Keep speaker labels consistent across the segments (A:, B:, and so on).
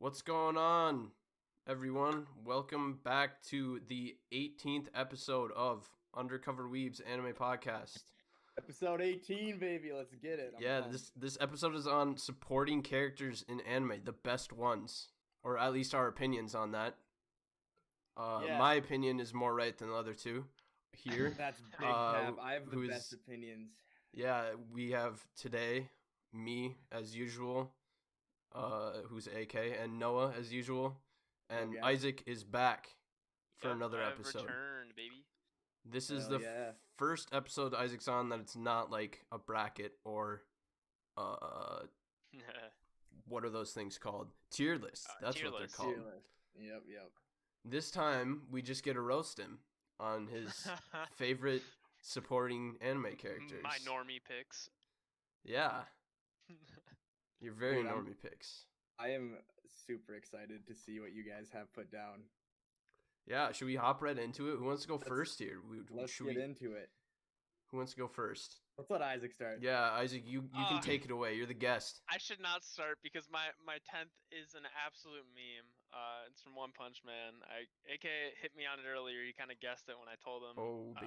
A: What's going on, everyone? Welcome back to the 18th episode of Undercover Weebs Anime Podcast.
B: Episode 18, baby. Let's get it.
A: This episode is on supporting characters in anime, the best ones, or at least our opinions on that. My opinion is more right than the other two here.
B: That's big cap. I have the best opinions.
A: Yeah, we have today me as usual, who's AK, and Noah as usual, and Isaac is back for another episode.
C: Returned, baby.
A: This is the first episode Isaac's on that it's not like a bracket or what are those things called? Tier list. That's
C: tier
A: what
C: list.
A: they're called.
B: Tier list. Yep.
A: This time we just get to roast him on his favorite supporting anime characters.
C: My normie picks.
A: Yeah. Your very normie picks.
B: I am super excited to see what you guys have put down.
A: Yeah, should we hop right into it? Who wants to go first here?
B: Let's get into it.
A: Who wants to go first?
B: Let's let Isaac start.
A: Yeah, Isaac, you can take it away. You're the guest.
C: I should not start because my 10th is an absolute meme. It's from One Punch Man. AK hit me on it earlier. He kind of guessed it when I told him.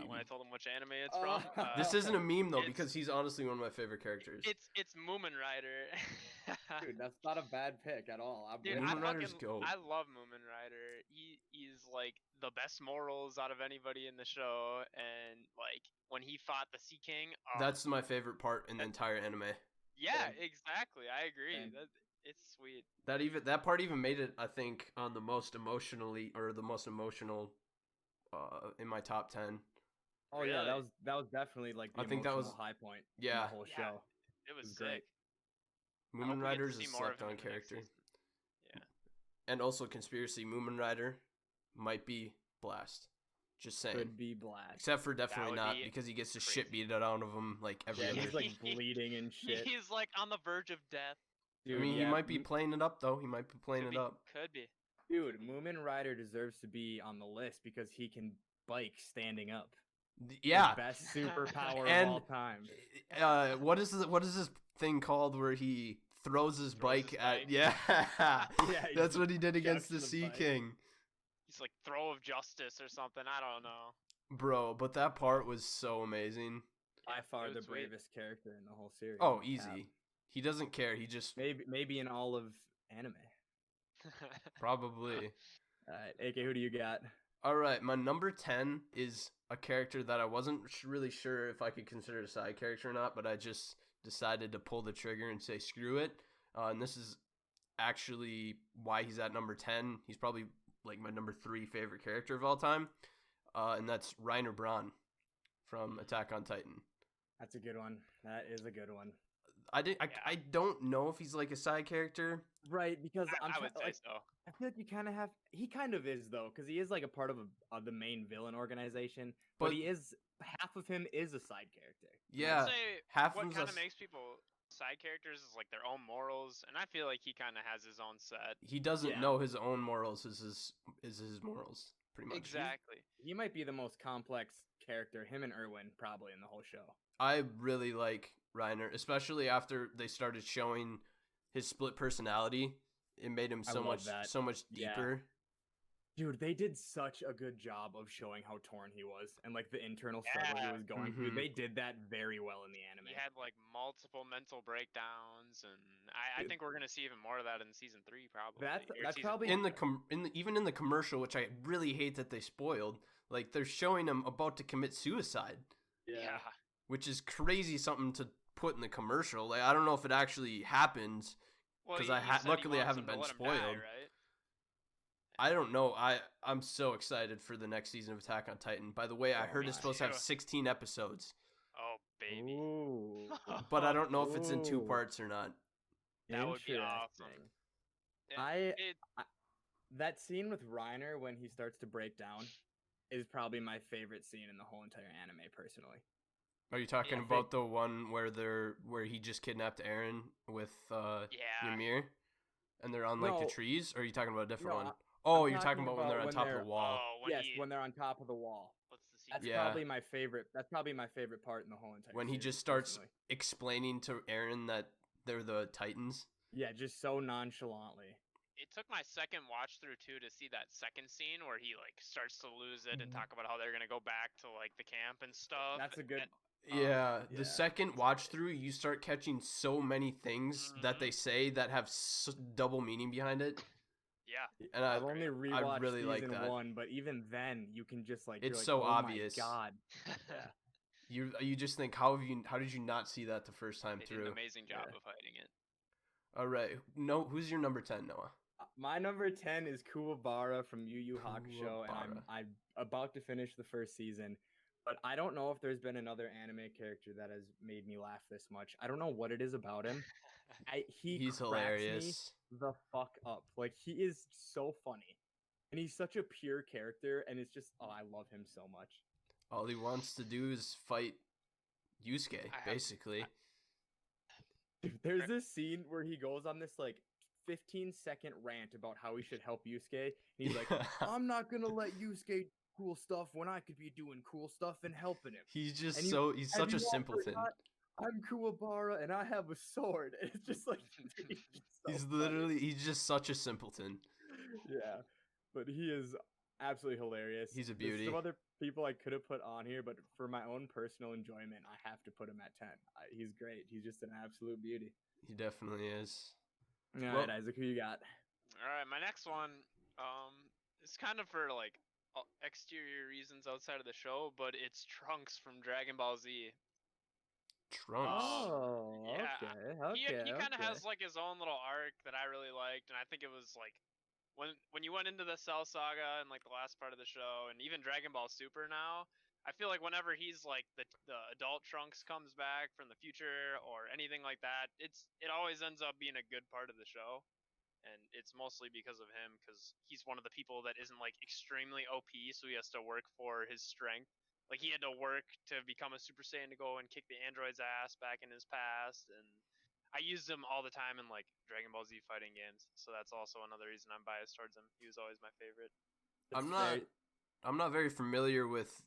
C: When I told him which anime it's from.
A: This isn't a meme though because he's honestly one of my favorite characters.
C: It's Moomin Rider.
B: Dude, that's not a bad pick at all.
A: Moomin Rider's goat.
C: I love Moomin Rider. He's like the best morals out of anybody in the show, and like when he fought the Sea King.
A: That's my favorite part in the entire anime.
C: Yeah, exactly. I agree. It's sweet.
A: That part even made it, I think, on the most emotional in my top 10.
B: Oh really? Yeah, that was definitely like the high point.
A: Yeah,
B: in the whole show.
C: It was
B: great.
A: Moomin Rider is a slept on character.
C: Yeah,
A: and also conspiracy. Moomin Rider might be Blast. Just saying.
B: Could be Blast.
A: Except for definitely not because he gets the shit beat out of him like every other.
B: He's like bleeding and shit.
C: He's like on the verge of death.
A: Dude, I mean, he might be playing it up though. He might be playing it up.
C: Could be.
B: Dude, Moomin Rider deserves to be on the list because he can bike standing up.
A: Yeah.
B: The best superpower of all time.
A: What is this thing called where he throws his bike at? Yeah. That's what he did against the Sea King.
C: He's like throw of justice or something. I don't know.
A: Bro, but that part was so amazing.
B: By far the bravest character in the whole series.
A: Oh, easy. He doesn't care. He just
B: maybe in all of anime.
A: Probably.
B: AK, who do you got?
A: All right, my number 10 is a character that I wasn't really sure if I could consider a side character or not, but I just decided to pull the trigger and say screw it. And this is actually why he's at number 10. He's probably like my number 3 favorite character of all time, and that's Reiner Braun from Attack on Titan.
B: That's a good one. That is a good one.
A: I don't know if he's like a side character,
B: right? Because
C: I would say so.
B: I feel like you kind of have. He kind of is though, because he is like a part of the main villain organization. But he is half of him is a side character.
A: Yeah,
C: what kind of makes people side characters is like their own morals, and I feel like he kind of has his own set.
A: He doesn't know his own morals is his morals, pretty much.
C: Exactly.
B: He might be the most complex character, him and Erwin, probably in the whole show.
A: I really like Reiner, especially after they started showing his split personality. It made him so much deeper.
B: Dude, they did such a good job of showing how torn he was and like the internal struggle he was going through. They did that very well in the anime.
C: He had like multiple mental breakdowns, and I think we're gonna see even more of that in season 3, probably.
B: That's probably
A: even in the commercial, which I really hate that they spoiled. Like they're showing him about to commit suicide.
C: Yeah.
A: Which is crazy something to put in the commercial. Like I don't know if it actually happens because luckily I haven't been spoiled.
C: Right?
A: I don't know. I'm so excited for the next season of Attack on Titan. By the way, I heard it's supposed to have 16 episodes.
C: Oh baby.
B: Ooh.
A: But I don't know if it's in 2 parts or not.
C: That would be awesome.
B: That scene with Reiner when he starts to break down is probably my favorite scene in the whole entire anime, personally.
A: Are you talking about the one where he just kidnapped Eren with Ymir, and they're on like the trees? Or are you talking about a different one? Oh, you're talking about when they're on top of the wall.
B: When they're on top of the wall.
C: What's the scene?
B: That's probably my favorite. That's probably my favorite part in the whole entire.
A: When he just starts explaining to Eren that they're the Titans.
B: Yeah, just so nonchalantly.
C: it took my second watch through too to see that second scene where he like starts to lose it and talk about how they're gonna go back to like the camp and stuff.
B: That's a good.
A: Yeah, the
B: Yeah,
A: second watch through, you start catching so many things that they say that have double meaning behind it.
C: Yeah,
A: and
B: I've only rewatched
A: really like
B: season
A: that.
B: 1, but even then, you can just like
A: It's
B: you're
A: so
B: like, oh
A: obvious.
B: My God. Yeah.
A: You just think how did you not see that the first time
C: they
A: through?
C: did an amazing job of hiding it.
A: All right, no, who's your number 10, Noah?
B: My number 10 is Kuwabara from Yu Yu Hakusho, and I'm about to finish the first season. But I don't know if there's been another anime character that has made me laugh this much. I don't know what it is about him. He's hilarious. Me the fuck up. Like, he is so funny. And he's such a pure character, and it's just, I love him so much.
A: All he wants to do is fight Yusuke, basically.
B: There's this scene where he goes on this, like, 15-second rant about how he should help Yusuke. And he's like, I'm not gonna let Yusuke cool stuff when I could be doing cool stuff and helping him.
A: He's just he's such a simpleton.
B: I'm Kuwabara and I have a sword. And it's just like
A: he's just such a simpleton.
B: Yeah. But he is absolutely hilarious.
A: He's a beauty.
B: There's some other people I could have put on here, but for my own personal enjoyment, I have to put him at 10. He's great. He's just an absolute beauty.
A: He definitely is.
B: All right, Isaac, who you got?
C: All right, my next one is kind of for like exterior reasons outside of the show, but it's Trunks from Dragon Ball Z.
A: Trunks.
B: Oh, yeah. Okay.
C: He kind of has like his own little arc that I really liked, and I think it was like when you went into the Cell Saga and like the last part of the show, and even Dragon Ball Super now, I feel like whenever he's like the adult Trunks comes back from the future or anything like that, it always ends up being a good part of the show. And it's mostly because of him, because he's one of the people that isn't like extremely OP, so he has to work for his strength. Like he had to work to become a Super Saiyan to go and kick the android's ass back in his past, and I used him all the time in like Dragon Ball Z fighting games, so that's also another reason I'm biased towards him. He was always my favorite.
A: I'm not very familiar with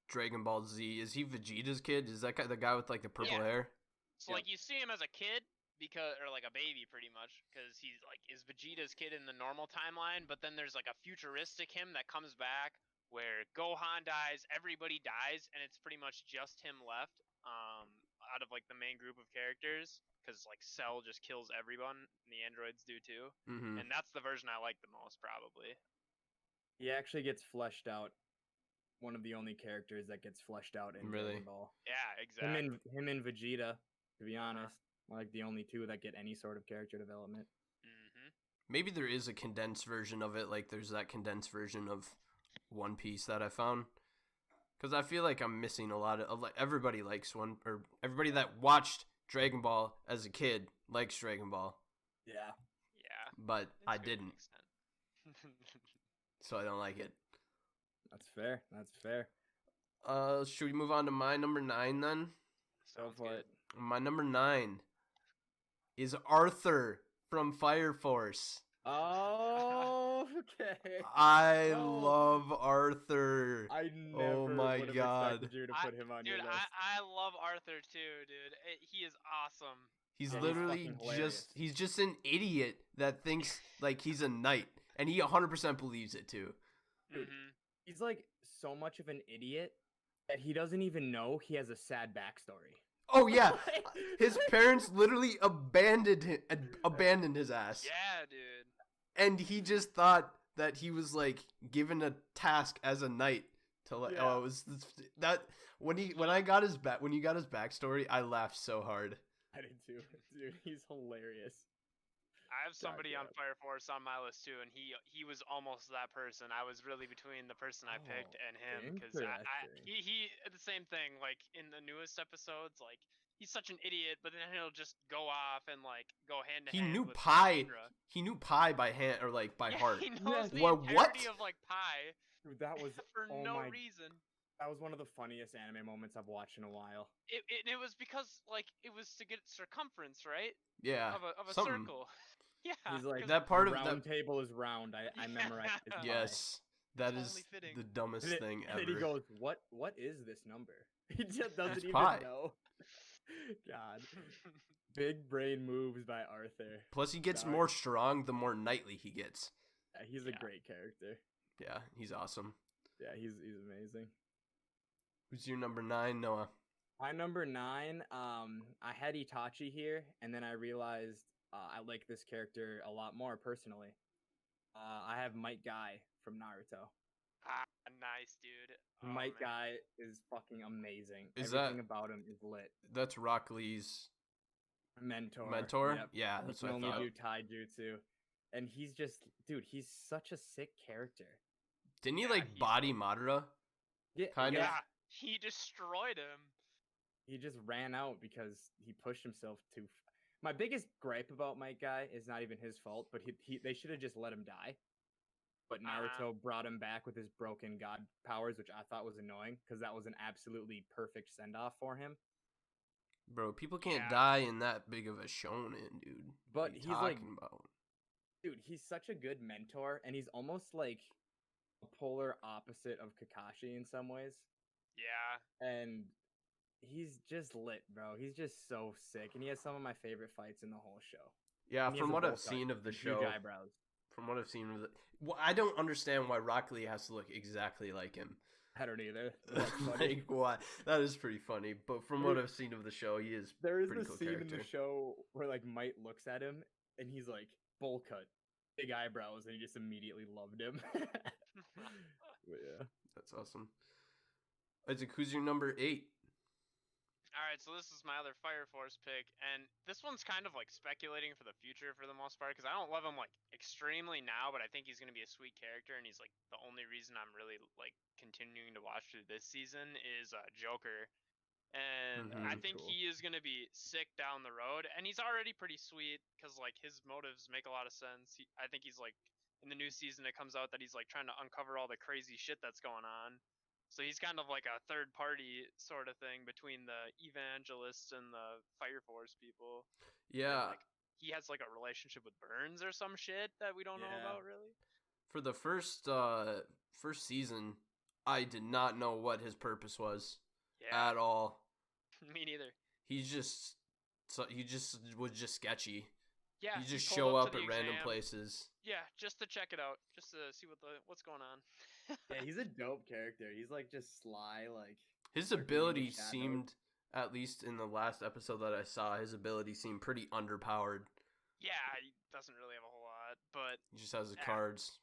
A: Dragon Ball Z. Is he Vegeta's kid? Is that the guy with like the purple hair?
C: So like you see him as a kid, or like a baby pretty much, because he's like is Vegeta's kid in the normal timeline, but then there's like a futuristic him that comes back where Gohan dies, everybody dies, and it's pretty much just him left out of like the main group of characters, because like Cell just kills everyone and the androids do too. And that's the version I like the most, probably.
B: He actually gets fleshed out. One of the only characters that gets fleshed out in Dragon Ball.
C: Yeah, exactly.
B: Him and Vegeta, to be honest. Like the only two that get any sort of character development.
A: Maybe there is a condensed version of it, like there's that condensed version of One Piece that I found. Because I feel like I'm missing a lot of like everybody likes everybody that watched Dragon Ball as a kid likes Dragon Ball.
B: Yeah.
A: But I didn't. So I don't like it.
B: That's fair.
A: Should we move on to my number 9 then?
B: Go for it.
A: My number 9 is Arthur from Fire Force.
B: Oh, okay.
A: I love Arthur.
B: I never would have expected you to put him on your list.
C: I love Arthur too, dude. He is awesome.
A: He's literally he's just an idiot that thinks like he's a knight, and he 100% believes it too.
B: He's like so much of an idiot that he doesn't even know he has a sad backstory.
A: Oh yeah, his parents literally abandoned his ass.
C: Yeah, dude.
A: And he just thought that he was like given a task as a knight to like. Yeah. Oh, it was that when you got his backstory, I laughed so hard.
B: I did too, dude. He's hilarious.
C: I have somebody on Fire Force on my list too, and he was almost that person. I was really between the person I picked and him, because he the same thing. Like in the newest episodes, like he's such an idiot, but then he'll just go off and like go hand to hand.
A: He knew Pi by hand or like by heart.
C: He knows the entirety of like Pi.
B: Dude, that was
C: for no reason.
B: That was one of the funniest anime moments I've watched in a while.
C: It was because like it was to get circumference, right?
A: Yeah.
C: Of a circle. Yeah,
B: he's like
A: that part
B: of
A: that
B: table is round. I memorized it.
A: Yes, that is the dumbest thing ever.
B: And he goes, "What is this number?" He just doesn't even know. God, Big brain moves by Arthur.
A: Plus, he gets more strong the more knightly he gets.
B: Yeah, he's a great character.
A: Yeah, he's awesome.
B: Yeah, he's amazing.
A: Who's your number 9, Noah?
B: My number 9, I had Itachi here, and then I realized I like this character a lot more personally. I have Might Guy from Naruto.
C: Ah, nice, dude. Oh,
B: Might
C: man.
B: Guy is fucking amazing. Everything about him is lit.
A: That's Rock Lee's
B: mentor? Yep.
A: Yeah,
B: He
A: that's
B: can
A: what I
B: only
A: thought.
B: do taijutsu. And he's just, dude, he's such a sick character.
A: Didn't he body Madara?
B: Yeah,
A: Kind of?
C: Yeah, he destroyed him.
B: He just ran out because he pushed himself too. My biggest gripe about Might Guy is not even his fault, but they should have just let him die. But Naruto brought him back with his broken god powers, which I thought was annoying because that was an absolutely perfect send off for him.
A: Bro, people can't die in that big of a shonen, dude.
B: But he's like,
A: about?
B: Dude, he's such a good mentor, and he's almost like a polar opposite of Kakashi in some ways.
C: Yeah.
B: And he's just lit, bro. He's just so sick, and he has some of my favorite fights in the whole show.
A: Yeah, from what I've seen of the show.
B: Huge eyebrows.
A: From what I've seen of well, I don't understand why Rock Lee has to look exactly like him.
B: I don't either. That's funny.
A: Like, why? That is pretty funny. But from what I've seen of the show, he is
B: there is
A: pretty
B: this
A: cool
B: scene
A: character.
B: in the show where like Might looks at him and he's like bowl cut, big eyebrows, and he just immediately loved him. But yeah,
A: that's awesome. Isaac, who's your number 8?
C: All right, so this is my other Fire Force pick, and this one's kind of like speculating for the future for the most part because I don't love him like extremely now, but I think he's gonna be a sweet character, and he's like the only reason I'm really like continuing to watch through this season is Joker, and I think he is gonna be sick down the road, and he's already pretty sweet because like his motives make a lot of sense. I think he's like in the new season it comes out that he's like trying to uncover all the crazy shit that's going on. So he's kind of like a third party sort of thing between the evangelists and the Fire Force people.
A: Yeah.
C: And, like, he has like a relationship with Burns or some shit that we don't know about really.
A: For the first season, I did not know what his purpose was at all.
C: Me neither.
A: He just was just sketchy.
C: Yeah.
A: He just show up at random places.
C: Yeah, just to check it out, just to see what's going on.
B: Yeah, he's a dope character. He's like just sly, like
A: his ability seemed, at least in the last episode that I saw, his ability seemed pretty underpowered.
C: Yeah, he doesn't really have a whole lot, but
A: he just has the cards.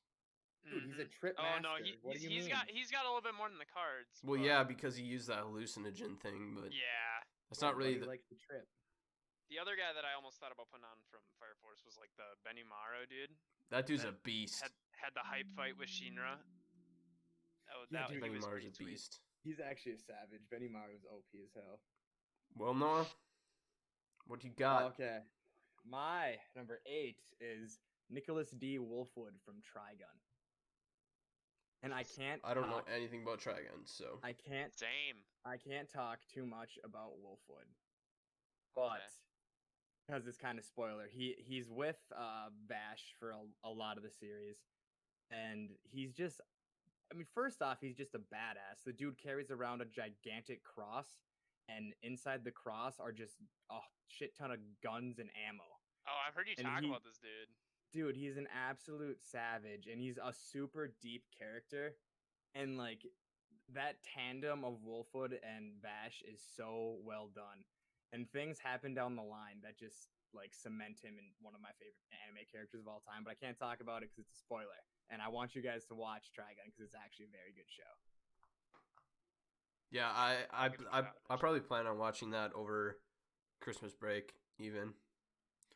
B: Dude, he's a trip master.
C: Oh no, he's got a little bit more than the cards.
A: Well, yeah, because he used that hallucinogen thing, but
C: yeah,
A: that's not really
B: like the trip.
C: The other guy that I almost thought about putting on from Fire Force was like the Benimaru dude.
A: That dude's a beast.
C: Had the hype fight with Shinra.
A: Benimaru's a beast.
B: He's actually a savage. Benimaru's OP as hell.
A: Well, Noah, what you got?
B: Okay, my number 8 is Nicholas D. Wolfwood from Trigun. And I don't
A: know anything about Trigun, so
B: I can't talk too much about Wolfwood, but because it's kind of spoiler, he's with Bash for a lot of the series, and he's just, I mean, first off, he's just a badass. The dude carries around a gigantic cross, and inside the cross are just a shit ton of guns and ammo.
C: Oh, I've heard you talk about this dude.
B: Dude, he's an absolute savage, and he's a super deep character, and like that tandem of Wolfwood and Bash is so well done, and things happen down the line that just like cement him in one of my favorite anime characters of all time. But I can't talk about it because it's a spoiler, and I want you guys to watch Trigun because it's actually a very good show.
A: Yeah, I probably plan on watching that over Christmas break even.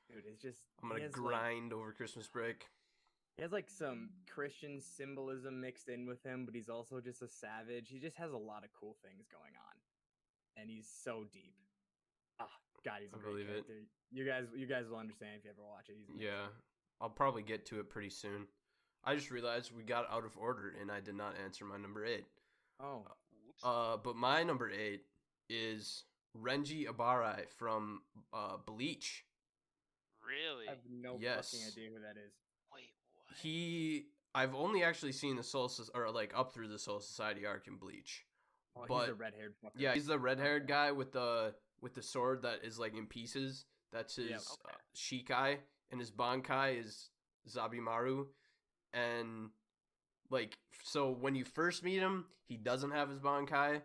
B: Dude, it's just
A: I'm gonna grind over Christmas break.
B: He has like some Christian symbolism mixed in with him, but he's also just a savage. He just has a lot of cool things going on, and he's so deep. Ah, God, he's a great character. You guys will understand if you ever watch it.
A: Yeah, I'll probably get to it pretty soon. I just realized we got out of order, and I did not answer my number 8.
B: Oh.
A: But my number 8 is Renji Ibarai from Bleach.
C: Really?
B: I have no fucking idea who that is.
C: Wait, what?
A: I've only actually seen the up through the Soul Society arc in Bleach.
B: Oh, he's the red-haired fucker.
A: Yeah, he's the red-haired guy with the sword that is like in pieces That's his
B: Yep.
A: Shikai, and his Bankai is Zabimaru. And like, so when you first meet him, he doesn't have his Bankai.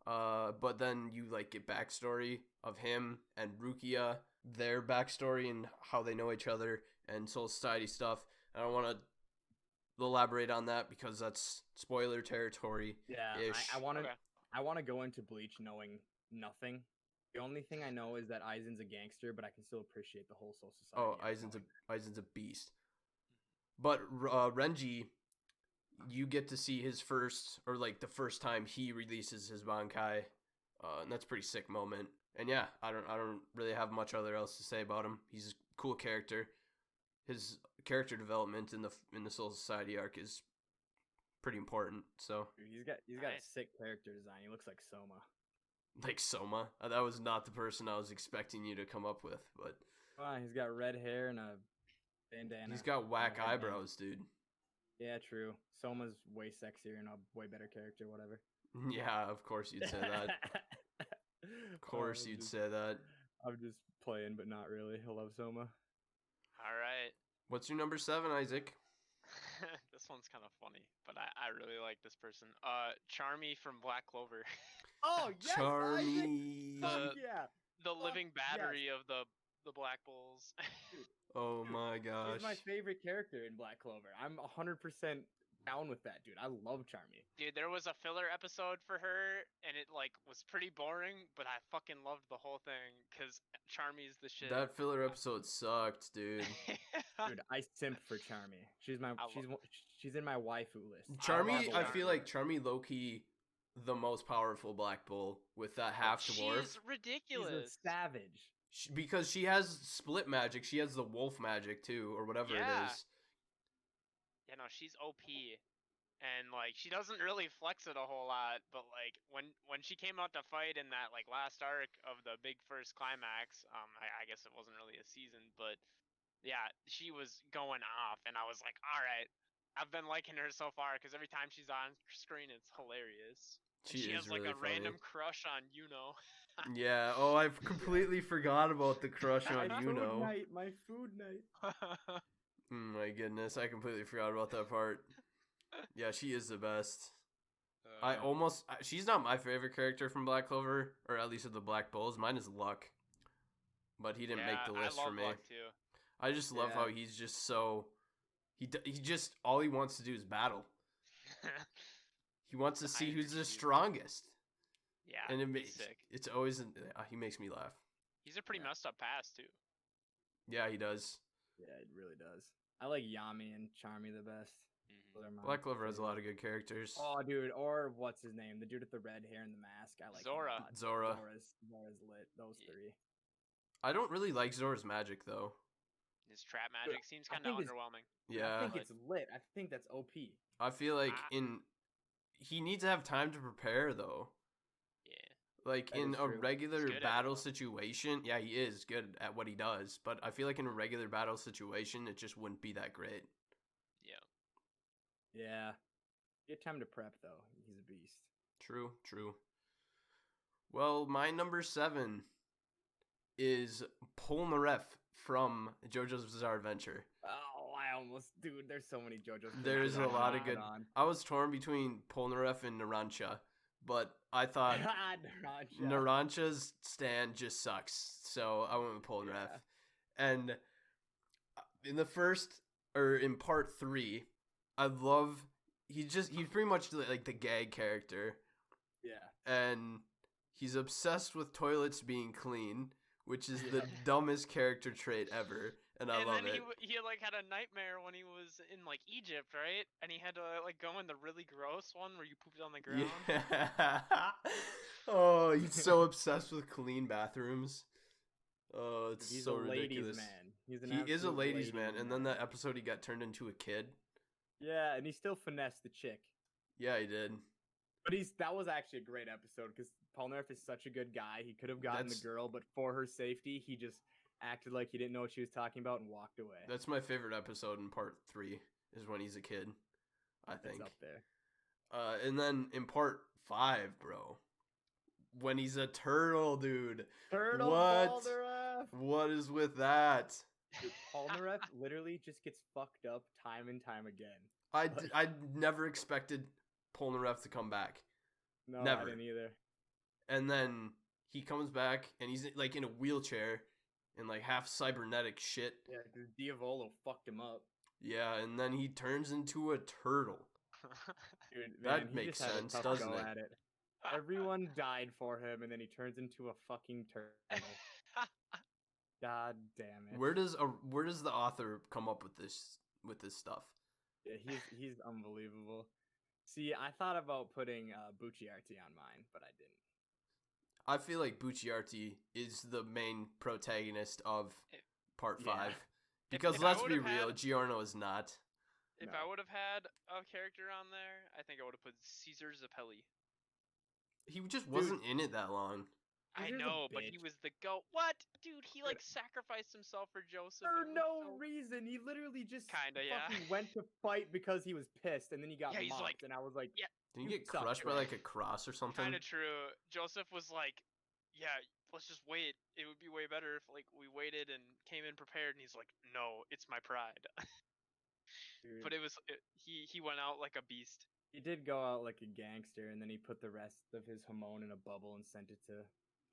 A: But then you like get backstory of him and Rukia, their backstory and how they know each other, and Soul Society stuff. I don't want to elaborate on that because that's spoiler territory.
B: Yeah,
A: Ish.
B: I want to go into Bleach knowing nothing. The only thing I know is that Aizen's a gangster, but I can still appreciate the whole Soul Society.
A: Oh, Aizen's a beast. But Renji, you get to see his first, or like the first time he releases his Bankai, and that's a pretty sick moment. And yeah, I don't really have much other else to say about him. He's a cool character. His character development in the Soul Society arc is pretty important. So
B: Dude, he's got a sick character design. He looks like Soma.
A: like Soma, that was not the person I was expecting you to come up with, but
B: He's got red hair and a bandana.
A: he's got whack
B: headband.
A: eyebrows, dude.
B: Yeah, true. Soma's way sexier and a way better character, whatever.
A: Yeah, of course you'd say that. Of course you'd say that.
B: I'm just playing, but not really. I love Soma.
C: All right.
A: What's your number 7, Isaac?
C: This one's kind of funny, but I really like this person. Charmy from Black Clover.
B: Oh, yes!
A: Charmy.
B: Yeah.
C: The living battery of the Black Bulls.
A: Oh my gosh.
B: She's my favorite character in Black Clover. I'm 100% down with that, dude. I love Charmy.
C: Dude, there was a filler episode for her, and it like was pretty boring, but I fucking loved the whole thing because Charmy's the shit.
A: That filler episode sucked, dude.
B: Dude, I simp for Charmy. She's in my waifu list.
A: Charmy, I
B: love
A: feel
B: her.
A: like Charmy low-key the most powerful Black Bull with that half dwarf.
C: She's ridiculous.
B: She's a savage.
A: Because she has split magic. She has the wolf magic too, or whatever it is.
C: Yeah, no, she's OP. And like she doesn't really flex it a whole lot, but like when she came out to fight in that like last arc of the big first climax, I guess it wasn't really a season, but yeah, she was going off, and I was like, all right, I've been liking her so far because every time she's on screen, it's hilarious. She has like
A: really
C: a random crush on Yuno.
A: Yeah. Oh, I've completely forgot about the crush on Yuno.
B: My food night.
A: My goodness, I completely forgot about that part. Yeah, she is the best. She's not my favorite character from Black Clover, or at least of the Black Bulls. Mine is Luck, but he didn't make the list for me.
C: Luck too.
A: I just love how he's just so he just all he wants to do is battle. He wants to see who's the strongest.
C: Yeah,
A: and
C: he's sick.
A: It's always he makes me laugh.
C: He's a pretty messed up past too.
A: Yeah, he does.
B: Yeah, it really does. I like Yami and Charmy the best.
A: Black Clover has a lot of good characters.
B: Oh, dude, or what's his name? The dude with the red hair and the mask. I like
C: Zora.
A: Zora.
B: Zora's lit. Those three.
A: I don't really like Zora's magic though.
C: His trap magic seems kind of underwhelming.
A: Yeah,
B: I think it's lit. I think that's OP.
A: I feel like he needs to have time to prepare though.
C: Yeah.
A: Like
B: That
A: in
B: is
A: a
B: true.
A: regular battle situation, yeah, he is good at what he does, but I feel like in a regular battle situation, it just wouldn't be that great.
C: Yeah.
B: Yeah. Get time to prep though. He's a beast.
A: True, true. Well, my number 7 is Polnareff from JoJo's Bizarre Adventure.
B: Oh, dude, there's so many JoJo's.
A: There's a lot of good. I was torn between Polnareff and Narancia, but I thought Narancia's stand just sucks, so I went with Polnareff. Yeah. And in part 3, I love he's pretty much like the gag character.
B: Yeah.
A: And he's obsessed with toilets being clean, which is the dumbest character trait ever, and I love it.
C: He like had a nightmare when he was in like Egypt, right? And he had to like go in the really gross one where you pooped on the ground.
A: Yeah. Oh, he's so obsessed with clean bathrooms. Oh, he's so ridiculous.
B: He
A: is a ladies' man, and then that episode he got turned into a kid.
B: Yeah, and he still finessed the chick.
A: Yeah, he did.
B: But that was actually a great episode because Polnareff is such a good guy. He could have gotten the girl, but for her safety, he just acted like he didn't know what she was talking about and walked away.
A: That's my favorite episode in part 3 is when he's a kid, I think.
B: It's up there.
A: And then in part 5, bro, when he's a turtle, dude.
B: Turtle
A: What?
B: Polnareff.
A: What is with that?
B: Dude, Polnareff literally just gets fucked up time and time again.
A: I never expected Polnareff to come back.
B: No,
A: Never.
B: I didn't either.
A: And then he comes back and he's like in a wheelchair and like half cybernetic shit.
B: Yeah, dude, Diavolo fucked him up.
A: Yeah, and then he turns into a turtle.
B: Dude,
A: That
B: man, he
A: makes
B: just had
A: sense,
B: a tough
A: doesn't
B: go
A: it?
B: at it. Everyone died for him, and then he turns into a fucking turtle. God damn it.
A: Where does the author come up with this stuff?
B: Yeah, he's unbelievable. See, I thought about putting Bucciarati on mine, but I didn't.
A: I feel like Bucciarati is the main protagonist of part 5. Because
C: if
A: let's
C: I
A: be
C: would've
A: real,
C: had-
A: Giorno is not.
C: If
B: No.
C: I would have had a character on there, I think I would have put Caesar Zappelli.
A: He just wasn't in it that long.
C: I
B: Caesar's a
C: know, but he
B: bitch.
C: was the goat. What? Dude, he like sacrificed himself for Joseph.
B: For
C: It was
B: no
C: so-
B: reason. He literally just
C: Kinda, yeah.
B: fucking went to fight because he was pissed, and then he got
C: Yeah, he's
B: mocked,
C: like-
B: and I was like,
C: yeah.
A: Didn't
B: You
A: he get
B: suck,
A: crushed by
B: Joe.
A: like a cross or something?
C: Kind of true. Joseph was like, "Yeah, let's just wait. It would be way better if like we waited and came in prepared." And he's like, "No, it's my pride."
B: Dude.
C: But he went out like a beast.
B: He did go out like a gangster, and then he put the rest of his hormone in a bubble and sent it to.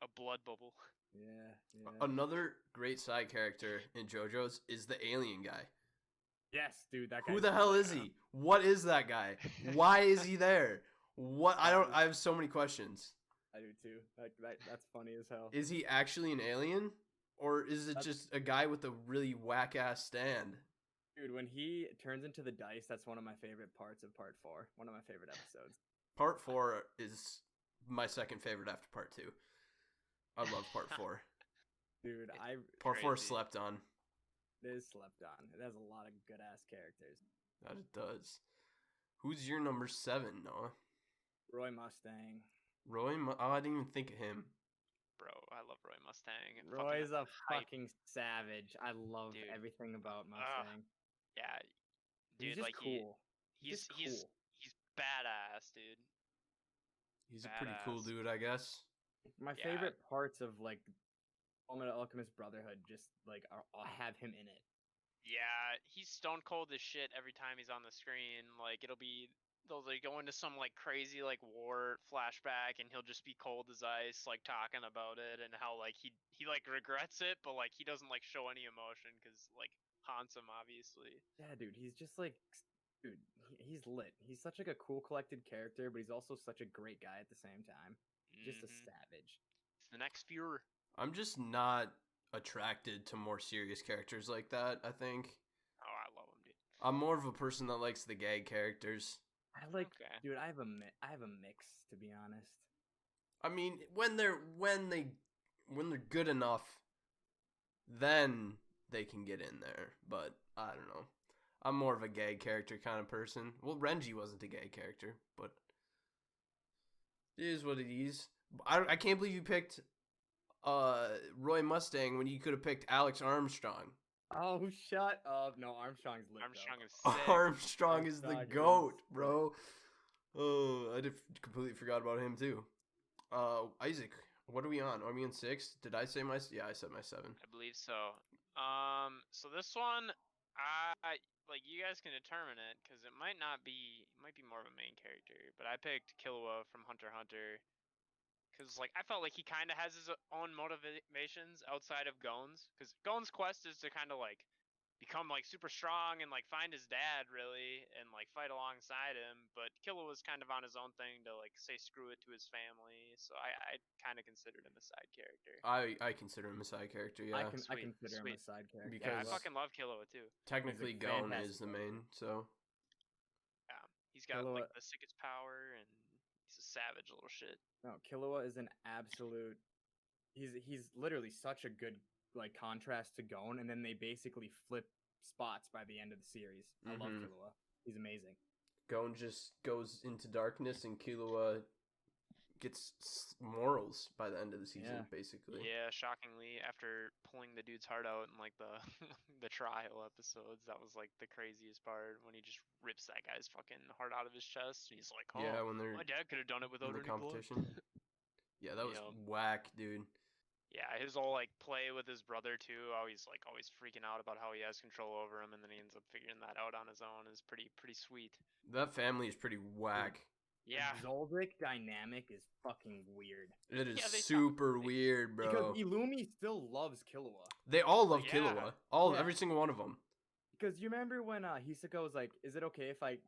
C: A blood bubble.
B: Yeah.
A: Another great side character in JoJo's is the alien guy.
B: Yes, dude. That guy.
A: Who the hell is he? What is that guy? Why is he there? What? I have so many questions.
B: I do too. That's funny as hell.
A: Is he actually an alien? Or is it just a guy with a really whack ass stand?
B: Dude, when he turns into the dice, that's one of my favorite parts of part 4. One of my favorite episodes.
A: Part 4 is my second favorite after part 2. I love part 4.
B: Dude,
A: Part 4
C: Crazy.
A: slept on.
B: it is slept on. It has a lot of good ass characters.
A: That it does. Who's your number 7, Noah?
B: Roy Mustang.
A: I didn't even think of him.
C: Bro, I love Roy Mustang. And
B: Roy's a
C: hype.
B: fucking savage. I love
C: Dude.
B: everything about Mustang.
C: Yeah, dude,
B: He's just
C: like
B: cool.
C: he's
B: just
C: he's
B: cool.
C: he's badass, dude.
A: He's a pretty cool
C: Badass.
A: dude, I guess.
B: My
C: Yeah.
B: favorite parts of like Fullmetal Alchemist Brotherhood just like I'll have him in it.
C: Yeah, he's stone cold as shit every time he's on the screen. Like they'll like go into some like crazy like war flashback and he'll just be cold as ice, like talking about it and how like he like regrets it, but like he doesn't like show any emotion because like haunts him obviously.
B: Yeah, dude, he's just like, dude, he's lit. He's such like a cool, collected character, but he's also such a great guy at the same time. Just a
C: Mhm.
B: savage.
C: It's the next Fuhrer.
A: I'm just not attracted to more serious characters like that, I think.
C: Oh, I love him, dude.
A: I'm more of a person that likes the gag characters.
B: I like,
C: Okay.
B: dude. I have a mix, to be honest.
A: I mean, when they're good enough, then they can get in there. But I don't know. I'm more of a gag character kind of person. Well, Renji wasn't a gag character, but it is what it is. I can't believe you picked Roy Mustang when you could have picked Alex Armstrong.
B: Oh, shut up! No, Armstrong's lit.
C: Armstrong
B: though.
C: is sick.
A: Armstrong is the
B: Armstrong is
A: GOAT,
B: sick.
A: bro. Oh, I completely forgot about him too. Isaac, what are we on? Are we in 6? Did I say my? Yeah, I said my 7.
C: I believe so. So this one, I like you guys can determine it because it might be more of a main character, but I picked Killua from Hunter x Hunter because like I felt like he kind of has his own motivations outside of Gon's because Gon's quest is to kind of like become like super strong and like find his dad really and like fight alongside him, but Killua was kind of on his own thing to like say screw it to his family, so I kind of considered him a side character.
A: I consider him a side character. Yeah,
B: I
C: Sweet,
B: consider him a
C: sweet.
B: side character.
C: Yeah, I
A: because-
C: fucking love Killua too.
A: technically
B: He's a
A: Gon
B: fantastic
A: is the
B: character.
A: main. So
C: Yeah, he's got
B: Killua-
C: like the sickest power and he's a savage little shit.
B: No, Killua is an absolute. He's literally such a good like contrast to Gon, and then they basically flip spots by the end of the series. I love
A: Mhm.
B: Killua. He's amazing.
A: Gon just goes into darkness, and Killua gets morals by the end of the season,
B: Yeah.
A: basically.
C: Yeah, shockingly, after pulling the dude's heart out in like the the trial episodes, that was like the craziest part when he just rips that guy's fucking heart out of his chest. And he's like, "Oh,
A: Yeah, when they're
C: my dad could have done it
A: in
C: without
A: the
C: any blood."
A: competition. Yeah, that was
C: Yep.
A: whack, dude.
C: Yeah, his whole like play with his brother too. Always freaking out about how he has control over him, and then he ends up figuring that out on his own. Is pretty sweet.
A: That family is pretty whack.
C: Yeah.
B: The Zoldyck dynamic is fucking weird.
A: It is
C: Yeah, they
A: super
C: talk-
A: weird, bro.
B: Because Illumi still loves Killua.
A: They all love
C: Yeah.
A: Killua.
B: Yeah.
A: Every single one of them.
B: Because you remember when Hisoka was like, "Is it okay if I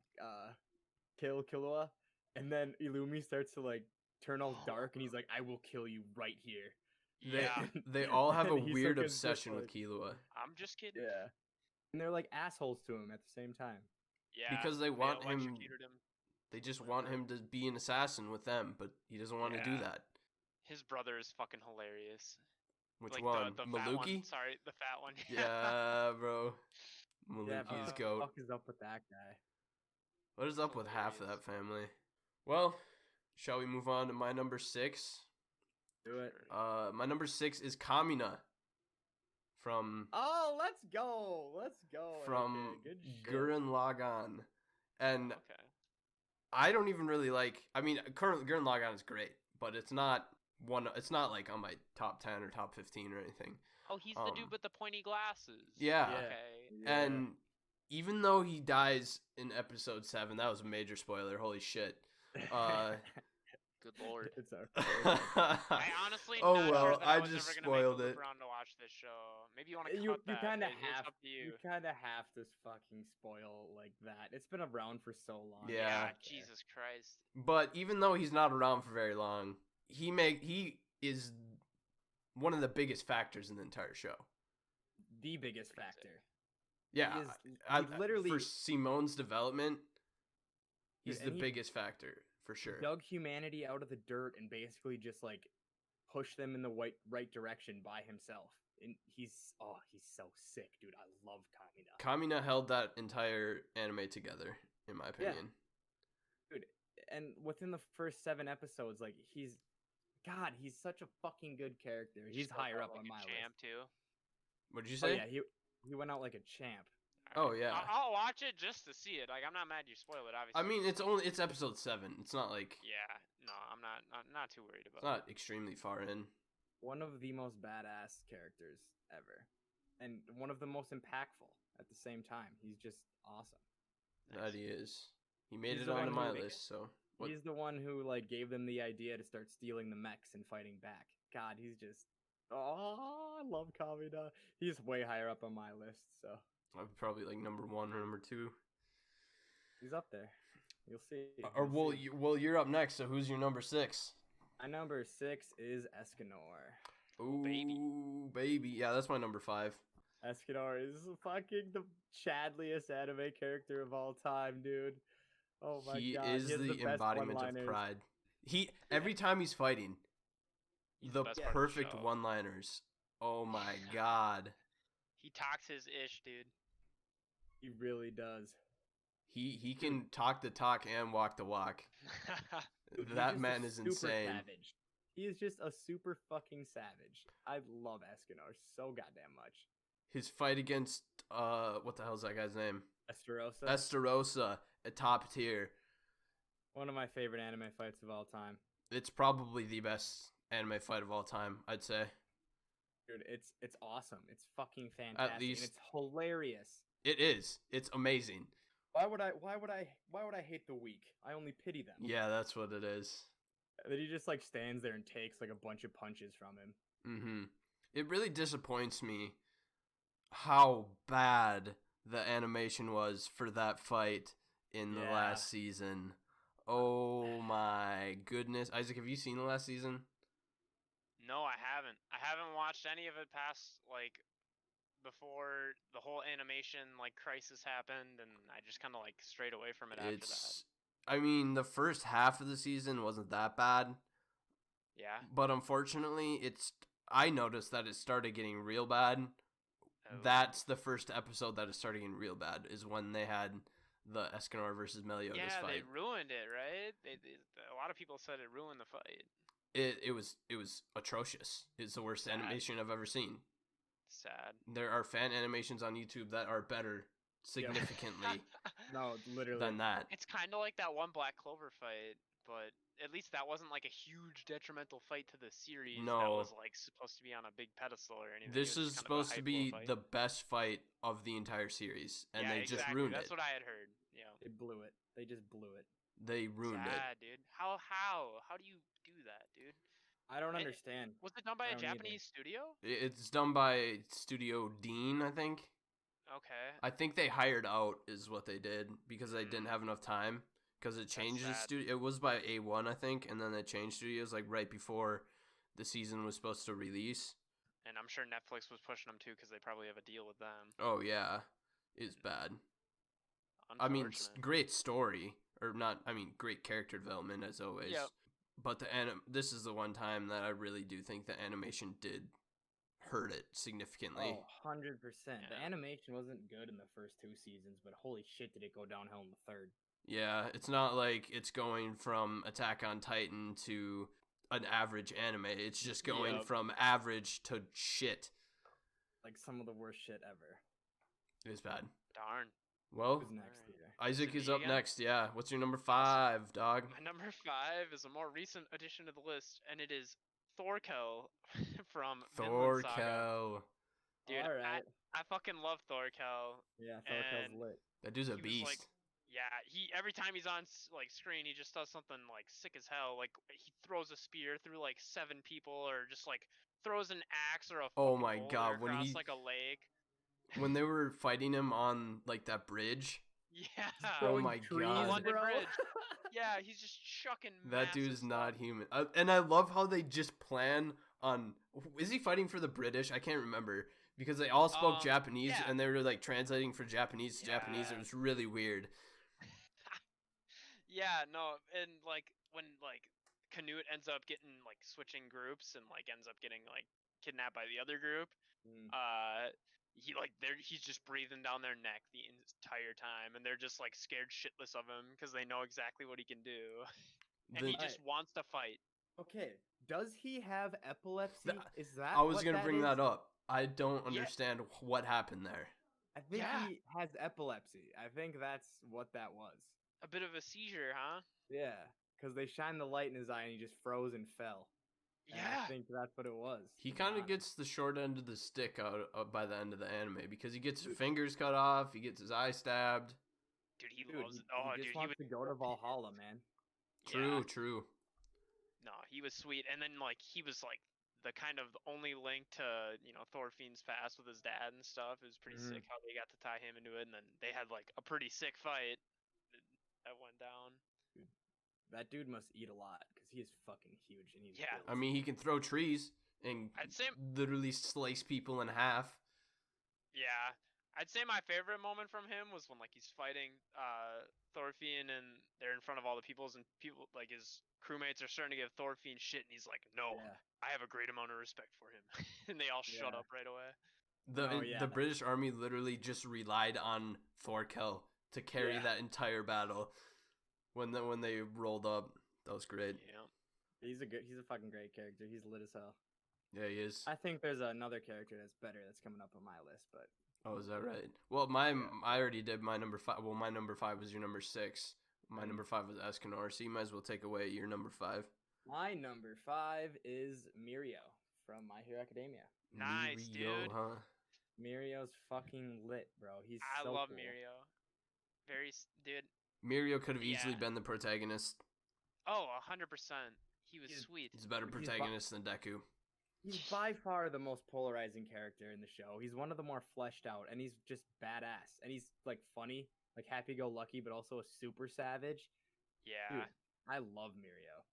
B: kill Killua?" And then Illumi starts to like turn all dark, and he's like, "I will kill you right here."
C: Yeah.
A: They all have a
B: And
A: weird
B: Hisoka's just
A: obsession with
B: like-
A: Killua.
C: I'm just kidding.
B: Yeah. And they're like assholes to him at the same time.
C: Yeah.
A: Because they want him.
C: electrocuted him.
A: They just want him to be an assassin with them, but he doesn't want to do
C: Yeah.
A: that.
C: His brother is fucking hilarious.
A: Which
C: like
A: one?
C: The fat one.
A: Maluki?
C: Sorry, the fat one.
A: Yeah, bro.
B: Yeah,
A: Maluki's
B: but what the
A: goat.
B: fuck is up with that guy?
A: What is up with half of
C: Hilarious.
A: that family? Well, shall we move on to my number 6?
B: Do it.
A: My number 6 is Kamina from
B: Oh, let's go. Let's go.
A: from
B: Good shit.
A: Gurren Lagann, and
C: Okay.
A: I don't even really like. I mean, currently Gurren Lagann is great, but it's not one. It's not like on my top 10 or top 15 or anything.
C: Oh, he's the
A: Um,
C: dude with the pointy glasses.
A: Yeah.
B: Yeah.
C: Okay.
B: Yeah.
A: And even though he dies in episode 7, that was a major spoiler. Holy shit.
C: Good lord.
B: it's our
C: I honestly
A: Oh,
C: not
A: well,
C: sure that
A: I
C: I was
A: just
C: ever gonna
A: spoiled
C: make a
A: it.
C: loop around to watch this show. Maybe you want to cut
B: you
C: that.
B: kind of
C: It's
B: have
C: up to you.
B: you kind of have to fucking spoil like that. It's been around for so long.
A: Yeah.
C: Yeah,
B: I don't care.
C: Jesus Christ.
A: But even though he's not around for very long, he is one of the biggest factors in the entire show.
B: The biggest
C: Pretty
B: factor.
A: Yeah,
B: He is-
A: I,
B: he literally
A: for Simone's development, he's
B: Dude,
A: the
B: and he-
A: biggest factor for sure.
B: dug humanity out of the dirt and basically just like pushed them in the right direction by himself. And he's so sick, dude. I love Kamina.
A: Kamina held that entire anime together, in my
B: Yeah.
A: opinion.
B: Dude, and within the first 7 episodes, like he's such a fucking good character. He's
C: Spoke
B: higher
C: out
B: up
C: like
B: on
C: a
B: my
C: champ
B: list.
C: too.
A: What did you
B: Oh
A: say?
B: yeah, he went out like a champ.
A: Oh,
C: Alright.
A: yeah.
C: I'll watch it just to see it. Like I'm not mad you spoil it. Obviously.
A: I mean, it's episode 7. It's not like
C: Yeah. No, I'm not too worried
A: it's
C: about.
A: not extremely far in.
B: One of the most badass characters ever, and one of the most impactful at the same time. He's just awesome.
C: Nice.
A: That he is. He made
B: He's
A: it
B: the
A: onto
B: one
A: my
B: who-
A: list, so what?
B: He's the one who like gave them the idea to start stealing the mechs and fighting back. God, he's just I love Kamina. He's way higher up on my list, so
A: I'm probably like number 1 or number 2.
B: he's up there. You'll see.
A: Or
B: You'll see.
A: you're up next. So who's your number 6?
B: My number 6 is Escanor.
A: Ooh, baby. Yeah, that's my number 5.
B: Escanor is fucking the chadliest anime character of all time, dude. Oh my
A: He
B: god,
A: is
B: he has
A: the
B: best
A: embodiment of
B: one-liners.
A: pride. Every time he's fighting,
C: He's
A: the
C: best part of the
A: perfect
C: show.
A: one-liners. Oh my god.
C: He talks his ish, dude.
B: He really does.
A: He can talk the talk and walk the walk.
B: Dude, he's
A: That
B: just a
A: man is
B: super
A: insane.
B: Savage. He is just a super fucking savage. I love Escanor so goddamn much.
A: His fight against what the hell's that guy's name?
B: Esterosa,
A: Esterosa, a top tier.
B: one of my favorite anime fights of all time.
A: It's probably the best anime fight of all time, I'd say.
B: Dude, it's awesome. It's fucking fantastic.
A: least-
B: And it's hilarious.
A: It is. It's amazing.
B: Why would I hate the weak? I only pity them.
A: Yeah, that's what it is.
B: And then he just like stands there and takes like a bunch of punches from him.
A: Mm-hmm. It really disappoints me how bad the animation was for that fight in the
B: Yeah.
A: last season. Oh my goodness. Isaac, have you seen the last season?
C: No, I haven't. I haven't watched any of it past like before the whole animation like crisis happened, and I just kind of like strayed away from it after that.
A: I mean, the first half of the season wasn't that bad,
C: Yeah.
A: but unfortunately, I noticed that it started getting real bad.
C: Oh.
A: That's the first episode that it started getting real bad, is when they had the Escanor versus Meliodas
C: Yeah,
A: fight.
C: they ruined it, right? A lot of people said it ruined the fight.
A: It was atrocious. It's the worst
C: Sad.
A: animation I've ever seen.
C: Sad.
A: There are fan animations on YouTube that are better significantly
B: No, literally.
A: than that.
C: It's kind of like that one Black Clover fight. but at least that wasn't like a huge detrimental fight to the series that
A: No.
C: was like supposed to be on a big pedestal or anything.
A: This
C: It was
A: is
C: just kind of a
A: supposed to
C: hype little
A: be
C: fight.
A: the best fight of the entire series, and
C: Yeah,
A: they just
C: exactly.
A: ruined
C: That's
A: it.
C: what I had heard. Yeah.
B: They blew it. They just blew it.
A: They ruined it.
C: Sad, dude. How do you do that, dude?
B: I don't
C: And
B: understand.
C: was it done by
B: I
C: a
B: don't either.
C: Japanese studio?
A: It's done by Studio Dean, I think.
C: Okay.
A: I think they hired out is what they did because they didn't
C: Mm.
A: have enough time. Because it changed the
C: sad.
A: studio. It was by A1, I think, and then they changed studios like right before the season was supposed to release.
C: And I'm sure Netflix was pushing them too because they probably have a deal with them.
A: Oh yeah, it's bad. I mean,
C: Unfortunate.
A: great story, or not? I mean, great character development as always.
C: Yep.
A: But this is the one time that I really do think the animation did hurt it significantly.
B: Oh, 100%. The
C: Yeah.
B: animation wasn't good in the first 2 seasons, but holy shit did it go downhill in the third.
A: Yeah, it's not like it's going from Attack on Titan to an average anime. It's just going
C: Yep.
A: from average to shit.
B: Like some of the worst shit ever.
A: It's bad.
C: Darn.
A: Well,
B: Who's next
C: Alright.
B: here?
A: Isaac
C: Is it
A: is
C: me
A: up
C: again?
A: next. Yeah. What's your number 5, dog?
C: My number 5 is a more recent addition to the list, and it is Thorkel from Vinland Saga.
A: Thorkel.
C: Dude,
B: Alright.
C: I fucking love Thorkel.
B: Yeah, Thorkel's
C: and-
B: lit.
A: That dude's a
C: He was
A: beast.
C: like, yeah, he every time he's on like screen, he just does something like sick as hell. Like he throws a spear through like 7 people, or just like throws an axe or a
A: Oh
C: fucking
A: my
C: boulder
A: God, when
C: across
A: he-
C: like a lake.
A: When they were fighting him on like that bridge,
C: Yeah.
A: Oh
B: Throwing
A: my
B: trees,
A: God.
C: London
B: bro.
C: Bridge. Yeah, he's just chucking.
A: that
C: massive
A: dude's not
C: stuff.
A: human. And I love how they just plan on. Is he fighting for the British? I can't remember because they all spoke Japanese
C: yeah.
A: and they were like translating for Japanese to Japanese. It
C: Yeah.
A: was really weird.
C: Yeah, no, and like when like Canute ends up getting like switching groups and like ends up getting like kidnapped by the other group,
B: Mm.
C: he's just breathing down their neck the entire time, and they're just like scared shitless of him because they know exactly what he can do, and he
A: The-
C: just wants to fight.
B: Okay, does he have epilepsy?
A: Th-
B: Is that
A: I was
B: what
A: gonna bring
B: is?
A: that up. I don't
C: Yeah.
A: understand what happened there.
B: I think
C: Yeah.
B: he has epilepsy. I think that's what that was.
C: A bit of a seizure, huh?
B: Yeah, because they shined the light in his eye and he just froze and fell. And
C: Yeah.
B: I think that's what it was.
A: He
B: to be
A: kind of
B: honest.
A: gets the short end of the stick out by the end of the anime because he gets his fingers cut off, he gets his eye stabbed.
C: Dude, he
B: Dude,
C: loves
B: he,
C: it. Oh,
B: he just
C: dude, he
B: wants
C: would.
B: to go to Valhalla, man.
A: True,
C: Yeah.
A: true.
C: No, he was sweet, and then like he was like the kind of only link to Thorfinn's past with his dad and stuff. It was pretty
B: Mhm.
C: sick how they got to tie him into it, and then they had like a pretty sick fight that went down.
B: That dude must eat a lot because he is fucking huge and he's
C: Yeah.
B: built.
A: I mean, he can throw trees and
C: I'd say,
A: literally slice people in half.
C: yeah, I'd say my favorite moment from him was when like he's fighting Thorfinn and they're in front of all the peoples, and people like his crewmates are starting to give Thorfinn shit, and he's like, "No,
B: Yeah.
C: I have a great amount of respect for him," and they all shut
B: Yeah.
C: up right away.
B: Oh, yeah.
A: The British army literally just relied on Thorkel to carry
B: Yeah.
A: that entire battle. When they rolled up, that was great.
C: Yeah.
B: He's a fucking great character. He's lit as hell.
A: Yeah, he is.
B: I think there's another character that's better that's coming up on my list, but
A: Oh, is that right? Well, I already did my number 5. Well, my number 5 was your number 6. My
B: Mhm.
A: number 5 was Escanor, so you might as well take away your number 5.
B: my number 5 is Mirio from My Hero Academia.
C: Nice,
A: Mirio,
C: dude.
A: huh?
B: Mirio's fucking lit, bro. He's
C: I
B: so
C: love
B: cool.
C: Mirio. Dude.
A: Mirio could have easily
C: Yeah.
A: been the protagonist.
C: Oh, 100%. He was
B: He's-
C: sweet.
A: He's a better
B: He's bu-
A: protagonist than Deku.
B: He's by far the most polarizing character in the show. He's one of the more fleshed out, and he's just badass. And he's like funny, like happy-go-lucky, but also a super savage.
C: Yeah.
B: Dude, I love Mirio.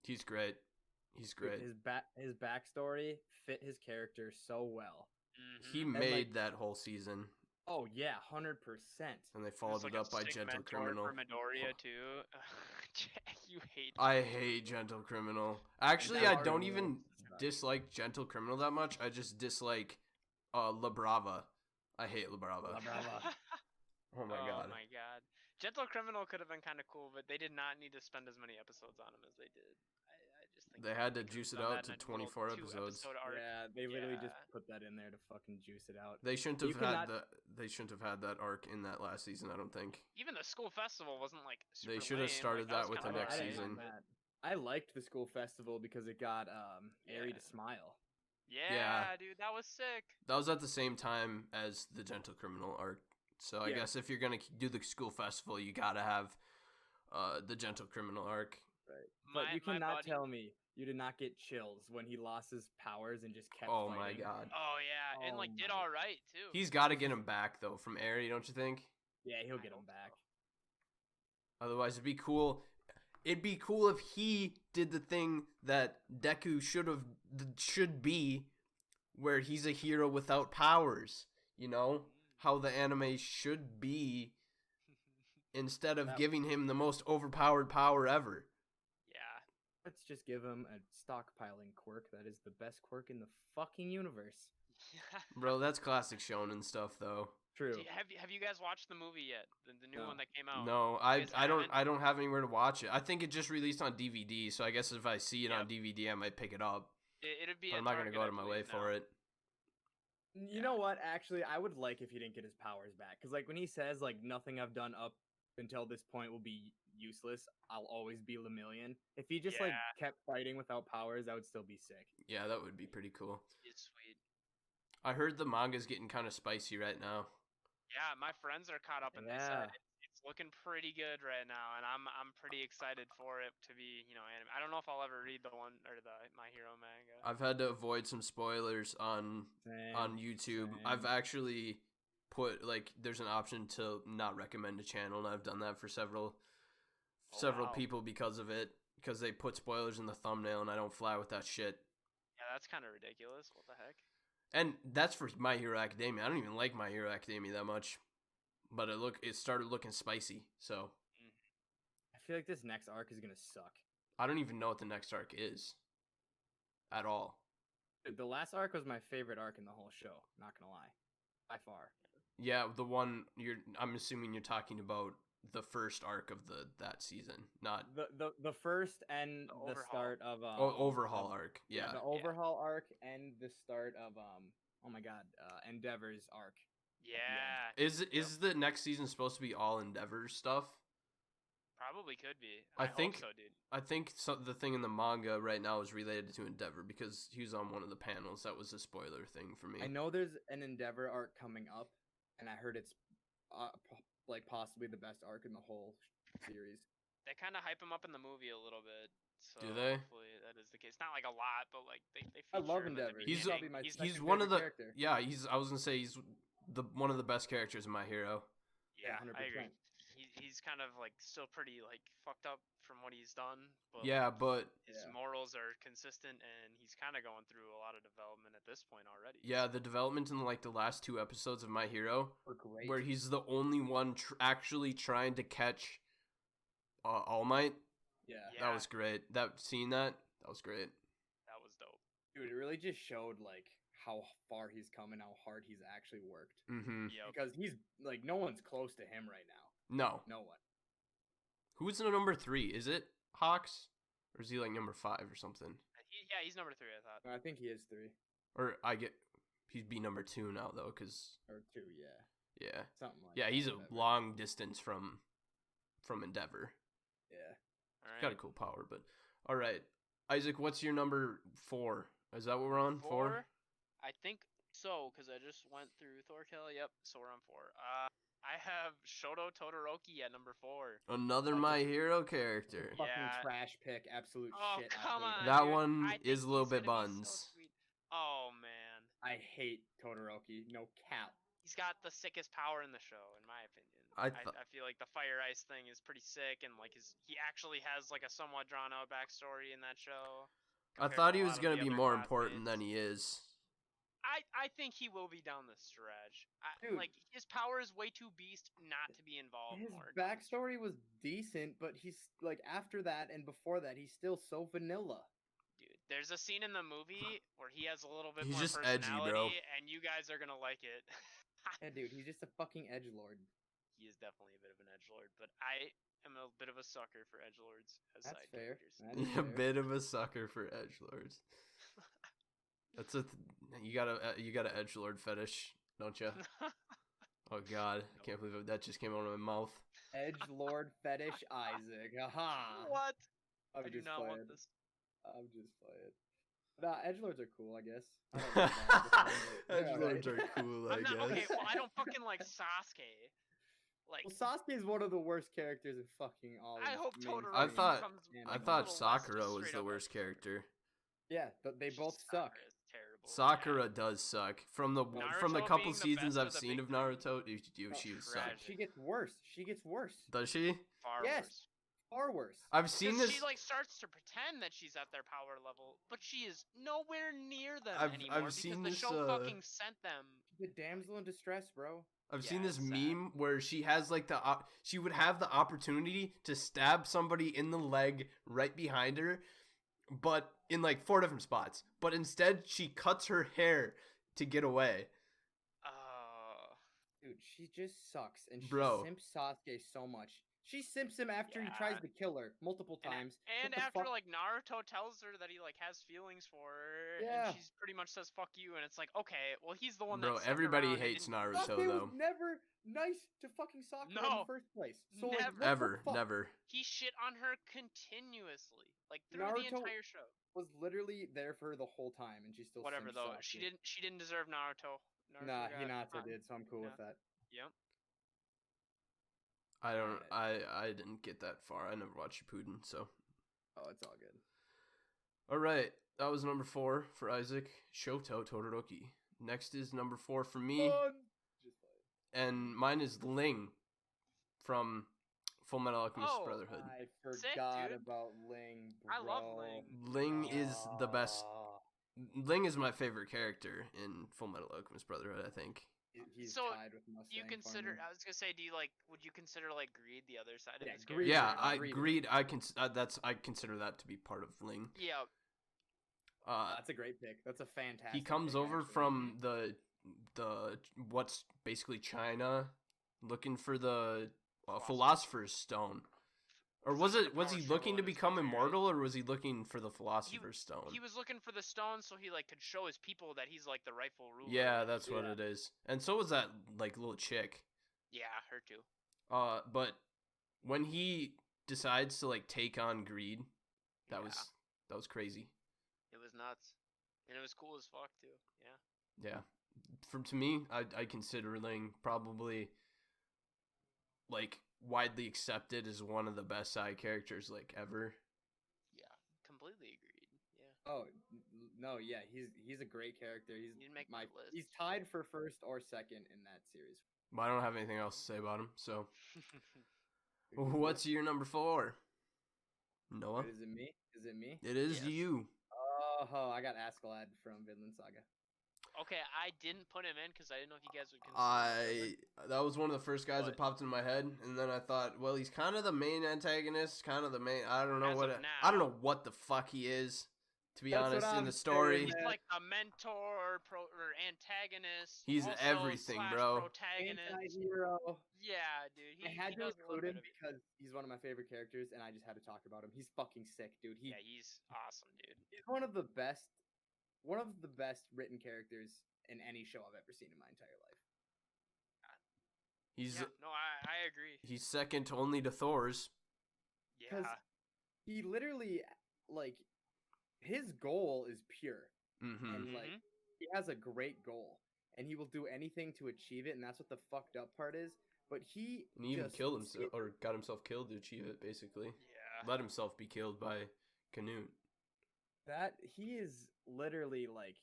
A: He's great. He's
B: Dude,
A: great.
B: his backstory fit his character so well.
C: Mhm.
A: He
B: And,
A: made
B: like-
A: that whole season,
B: Oh yeah, 100%.
A: and they
C: He was,
A: followed
C: like,
A: it
C: a
A: up by
C: sick
A: Gentle
C: mentor
A: Criminal.
C: for Midoriya too. You hate.
A: I hate Gentle Criminal. Actually,
B: that
A: I
B: part
A: don't
B: really
A: even
B: sucks.
A: dislike Gentle Criminal that much. I just dislike La Brava. I hate La Brava.
B: La Brava.
A: Oh my god.
C: Oh my god. Gentle Criminal could have been kind of cool, but they did not need to spend as many episodes on him as they did. I just think
A: They had to
C: they could've
A: juice it
C: done
A: out
C: that in
A: to
C: a little
A: 24 episodes.
C: two-episode arc.
B: Yeah, they literally just
C: Yeah.
B: put that in there to fucking juice it out.
A: They shouldn't
B: You
A: have had
B: cannot-
A: They shouldn't have had that arc in that last season. I don't think.
C: Even the school festival wasn't like super
A: should have
C: lame,
A: started
C: like,
A: that
C: was
A: with
C: kinda
A: the next
B: I didn't
A: season.
B: mind that. I liked the school festival because it got Aerie
C: Yeah.
B: to smile.
C: Yeah, dude, that was sick.
A: That was at the same time as the Gentle Criminal arc. So I
B: Yeah.
A: guess if you're gonna do the school festival, you gotta have the Gentle Criminal arc.
B: Right. But you
C: my
B: cannot
C: buddy-
B: tell me you did not get chills when he lost his powers and just kept
A: Oh
B: fighting.
A: my god.
C: Oh yeah, and
B: Oh
C: like did
B: my-
C: all right too.
A: He's got to get him back though from Aerie, don't you think?
B: Yeah, he'll
C: I
B: get him
C: hope
B: back.
C: so.
A: Otherwise, it'd be cool. It'd be cool if he did the thing that Deku should be, where he's a hero without powers. You know how the anime should be, instead of
B: That-
A: giving him the most overpowered power ever.
C: Yeah.
B: Let's just give him a stockpiling quirk that is the best quirk in the fucking universe.
A: Bro, that's classic shonen stuff though.
B: True.
C: Have you guys watched the movie yet? The new
B: No.
C: one that came out.
A: No,
C: You guys
A: I
C: haven't?
A: don't have anywhere to watch it. I think it just released on DVD, so I guess if I see it on
C: Yep.
A: DVD, I might pick it up.
C: It'd be.
A: But
C: at
A: I'm not gonna
C: Target,
A: go
C: I
A: out of my way
C: believe,
A: for
C: now.
A: it.
B: You know what? Actually, I would like if he didn't get his powers back. Because, like, when he says, like, nothing I've done up until this point will be useless, I'll always be Lemillion. If he just, like,
C: Yeah.
B: kept fighting without powers, that would still be sick.
A: Yeah, that would be pretty cool.
C: It's sweet.
A: I heard the manga's getting kind of spicy right now.
C: Yeah, my friends are caught up, and they
B: Yeah.
C: said it's looking pretty good right now, and I'm pretty excited for it to be anime. I don't know if I'll ever read the one or the My Hero manga.
A: I've had to avoid some spoilers on
B: Same.
A: YouTube.
B: same.
A: I've actually put there's an option to not recommend a channel, and I've done that for several
C: wow.
A: people because of it, because they put spoilers in the thumbnail, and I don't fly with that shit.
C: Yeah, that's kind of ridiculous. What the heck?
A: And that's for My Hero Academia. I don't even like My Hero Academia that much, but it started looking spicy. So
B: I feel like this next arc is gonna suck.
A: I don't even know what the next arc is at all.
B: Dude, the last arc was my favorite arc in the whole show. Not gonna lie, by far.
A: Yeah, the one I'm assuming you're talking about the first arc of that season, not
B: The first and
C: The
B: the
C: overhaul.
B: start of
A: overhaul
B: of-
A: arc. Yeah.
B: the overhaul arc and the start of oh my god, Endeavor's arc.
C: Yeah,
A: Is the next season supposed to be all Endeavor stuff?
C: probably could be.
A: I
C: hope
A: think-
C: so, dude.
A: I think the thing in the manga right now is related to Endeavor because he was on one of the panels. That was a spoiler thing for me.
B: I know there's an Endeavor arc coming up, and I heard it's like possibly the best arc in the whole series.
C: They kind of hype him up in the movie a little bit. So
A: Do they?
C: Hopefully that is the case. Not like a lot, but like they
B: I love
C: feature him in the
B: Endeavor.
A: He's
C: beginning.
B: probably my
C: He's
B: second
A: He's one of the
B: favorite character.
A: yeah. I was gonna say he's one of the best characters in My Hero.
C: yeah, I agree.
B: 100%.
C: He's kind of like still pretty like fucked up from what he's done. But
A: Yeah, but
C: his
B: Yeah.
C: morals are consistent, and he's kind of going through a lot of development at this point already.
A: yeah, the development in the last 2 episodes of My Hero,
B: We're great.
A: where he's the only one actually trying to catch All Might.
B: yeah.
C: Yeah.
A: That was great. That was great.
C: That was dope.
B: Dude, it really just showed like how far he's come and how hard he's actually worked.
A: Mm-hmm.
C: Yep.
B: Because he's like no one's close to him right now.
A: No.
B: No one.
A: Who's in number 3? Is it Hawks? Or is he like number 5 or something?
C: He's number 3, I thought.
B: I think he is 3
A: Or he'd be number 2 now though, because
B: or 2. Yeah,
A: yeah.
B: something like.
A: Yeah,
B: that,
A: he's a
B: whatever.
A: long distance from Endeavor.
B: Yeah.
C: All
A: He's got a cool power, but all right, Isaac, what's your number 4? Is that what we're on? 4?
C: I think so, because I just went through Thorkill. Yep, so we're on 4. I have Shoto Todoroki at number 4.
A: Another
B: That's a-
A: My Hero character.
B: Fucking
C: Yeah.
B: trash pick, absolute
C: Oh,
B: shit. I
C: come
B: hate
C: on.
B: it.
A: That
C: dude.
A: one
C: I think
A: is a little
C: he's
A: bit
C: gonna be so
A: buns.
C: sweet. Oh man,
B: I hate Todoroki. No cap.
C: he's got the sickest power in the show, in my opinion.
A: I
C: I,
A: th-
C: I feel like the fire ice thing is pretty sick, and like he actually has like a somewhat drawn out backstory in that show.
A: I
C: compared
A: thought
C: to
A: he
C: a
A: was
C: lot of
A: gonna
C: the
A: be
C: other
A: more important than
C: classmates.
A: he is.
C: I think he will be down the stretch.
B: Dude.
C: Like his power is way too beast not to be involved
B: His
C: more.
B: backstory was decent, but he's like after that and before that, he's still so vanilla.
C: Dude, there's a scene in the movie where he has a little bit
A: He's
C: more
A: just edgy,
C: personality,
A: bro.
C: and you guys are gonna like it.
B: Yeah, dude, he's just a fucking edge lord.
C: he is definitely a bit of an edgelord. But I am a bit of a sucker for edgelords as
B: That's
C: side
B: fair.
C: characters.
B: That is
A: A
B: fair.
A: bit of a sucker for edgelords. That's you got a edgelord fetish, don't you? Oh God, I can't believe that just came out of my mouth.
B: Edge Lord Fetish Isaac. Aha.
C: What?
B: I'm
C: I do
B: just
C: not want
B: playing.
C: this.
B: I'm just playing. Nah, edgelords are cool, I guess. I don't know about all this one, but they're
A: Edgelords
B: alright.
A: are cool, I
C: I'm not
A: guess.
C: okay. Well, I don't fucking like Sasuke. Like,
B: Well, Sasuke is one of the worst characters in fucking all of
C: I hope
B: mainstream
C: Todoroki becomes
B: anime.
A: I
C: like, a
A: thought
C: little less
A: Sakura
C: just
A: was
C: straight
A: the
C: up
A: worst
C: edgelord.
A: character.
B: Yeah, but they both suck.
C: Sakura is terrible.
A: Sakura does suck. From the
C: Naruto
A: couple
C: being the
A: seasons
C: best
A: I've
C: of the
A: seen
C: big
A: of
C: three.
A: Naruto,
B: No,
A: she was
C: trash.
A: sucked.
B: She gets worse. She gets worse.
A: Does she?
C: Far
B: Yes.
C: worse.
B: Far worse.
A: I've seen
C: Because
A: this.
C: she like starts to pretend that she's at their power level, but she is nowhere near them
A: I've
C: anymore because
A: seen
C: the
A: this,
C: show fucking sent them.
B: The damsel in distress, bro.
A: I've
C: Yeah,
A: seen this
C: it's sad.
A: meme where she has like she would have the opportunity to stab somebody in the leg right behind her, but in like 4 different spots. But instead, she cuts her hair to get away.
B: Dude, she just sucks, and she
A: Bro.
B: simps Sasuke so much. She simps him after he
C: Yeah.
B: tries to kill her multiple times.
C: And
B: What the
C: after
B: fuck?
C: like Naruto tells her that he like has feelings for her,
B: Yeah.
C: and she's pretty much says "fuck you," and it's like, okay, well he's the one
A: Bro,
C: that stuck
A: everybody
C: around and
A: hates
C: didn't-
A: Naruto
B: Sasuke
A: though.
B: was never nice to fucking Sakura in
C: No.
B: the first place. So like,
C: Never.
B: what the
A: Ever,
B: fuck?
A: never.
C: He shit on her continuously, like through the
B: Naruto
C: entire show.
B: Was literally there for her the whole time, and she still
C: Whatever
B: simps
C: though,
B: Sasuke.
C: she didn't deserve Naruto.
B: Nah,
C: got
B: Hinata
C: cotton.
B: did, so I'm cool with that.
C: Yep.
A: I didn't get that far. I never watched Shippuden, so.
B: Oh, it's all good.
A: All right, that was number 4 for Isaac. Shoto Todoroki. Next is number 4 for me,
B: Just play.
A: and mine is Ling from Full Metal Alchemist
C: Oh,
A: Brotherhood.
B: I
C: Sick,
B: forgot
C: dude.
B: about Ling, bro.
C: I love Ling.
A: Ling is the best. Ling is my favorite character in Full Metal Alchemist Brotherhood, I think.
B: He's
C: So,
B: tied with Mustang.
C: You consider?
B: Farmer.
C: I was gonna say, would you consider like Greed the other side of
B: Yeah,
C: his
B: Greed.
C: character?
A: Yeah,
B: Greed.
A: I consider that to be part of Ling.
C: Yeah.
B: That's a great pick. That's a fantastic.
A: He comes
B: pick,
A: over
B: actually.
A: from the what's basically China, looking for the Philosopher's Stone. Or was he looking to become immortal, or was he looking for the Philosopher's Stone?
C: He was looking for the stone so he like could show his people that he's like the rightful ruler.
A: Yeah, that's what it is. And so was that like little chick.
C: Yeah, her too.
A: But when he decides to like take on Greed, that was crazy.
C: It was nuts, and it was cool as fuck too. Yeah.
A: Yeah, to me, I consider Ling probably like widely accepted as one of the best side characters like ever.
C: Yeah, completely agreed. Yeah.
B: Oh no, yeah, he's a great character. He's
C: You'd make my list.
B: He's tied for first or second in that series.
A: But I don't have anything else to say about him. So, what's your number 4? Noah?
B: Wait, is it me? Is it me?
A: It is
C: Yes.
A: you.
B: Oh, I got Askeladd from Vinland Saga.
C: Okay, I didn't put him in because I didn't know if you guys would consider him.
A: That was one of the first guys that
C: But-
A: popped in my head, and then I thought, well, he's kind of the main antagonist, kind of the main. I don't know
C: As
A: what
C: of
A: I don't
C: now.
A: know what the fuck he is, to be
B: That's
A: honest.
B: what
A: In
B: I'm
A: the story,
B: saying,
C: He's
B: man.
C: like a mentor, or antagonist.
A: He's
C: also
A: everything,
C: slash
A: bro.
C: Protagonist.
B: Anti-hero.
C: Yeah, dude.
B: I had
C: he
B: to
C: does a little
B: include
C: bit
B: him
C: of it.
B: because he's one of my favorite characters, and I just had to talk about him. He's fucking sick, dude.
C: Yeah, he's awesome, dude.
B: He's one of the best written characters in any show I've ever seen in my entire life.
A: He's
C: Yeah, no, I agree.
A: he's second only to Thor's.
C: Yeah.
B: He literally, like, his goal is pure,
A: Mm-hmm.
B: and like he has a great goal, and he will do anything to achieve it, and that's what the fucked up part is. But he
A: And he even
B: just
A: killed himself, or got himself killed to achieve it, basically.
C: Yeah.
A: Let himself be killed by Canute.
B: That he is literally like,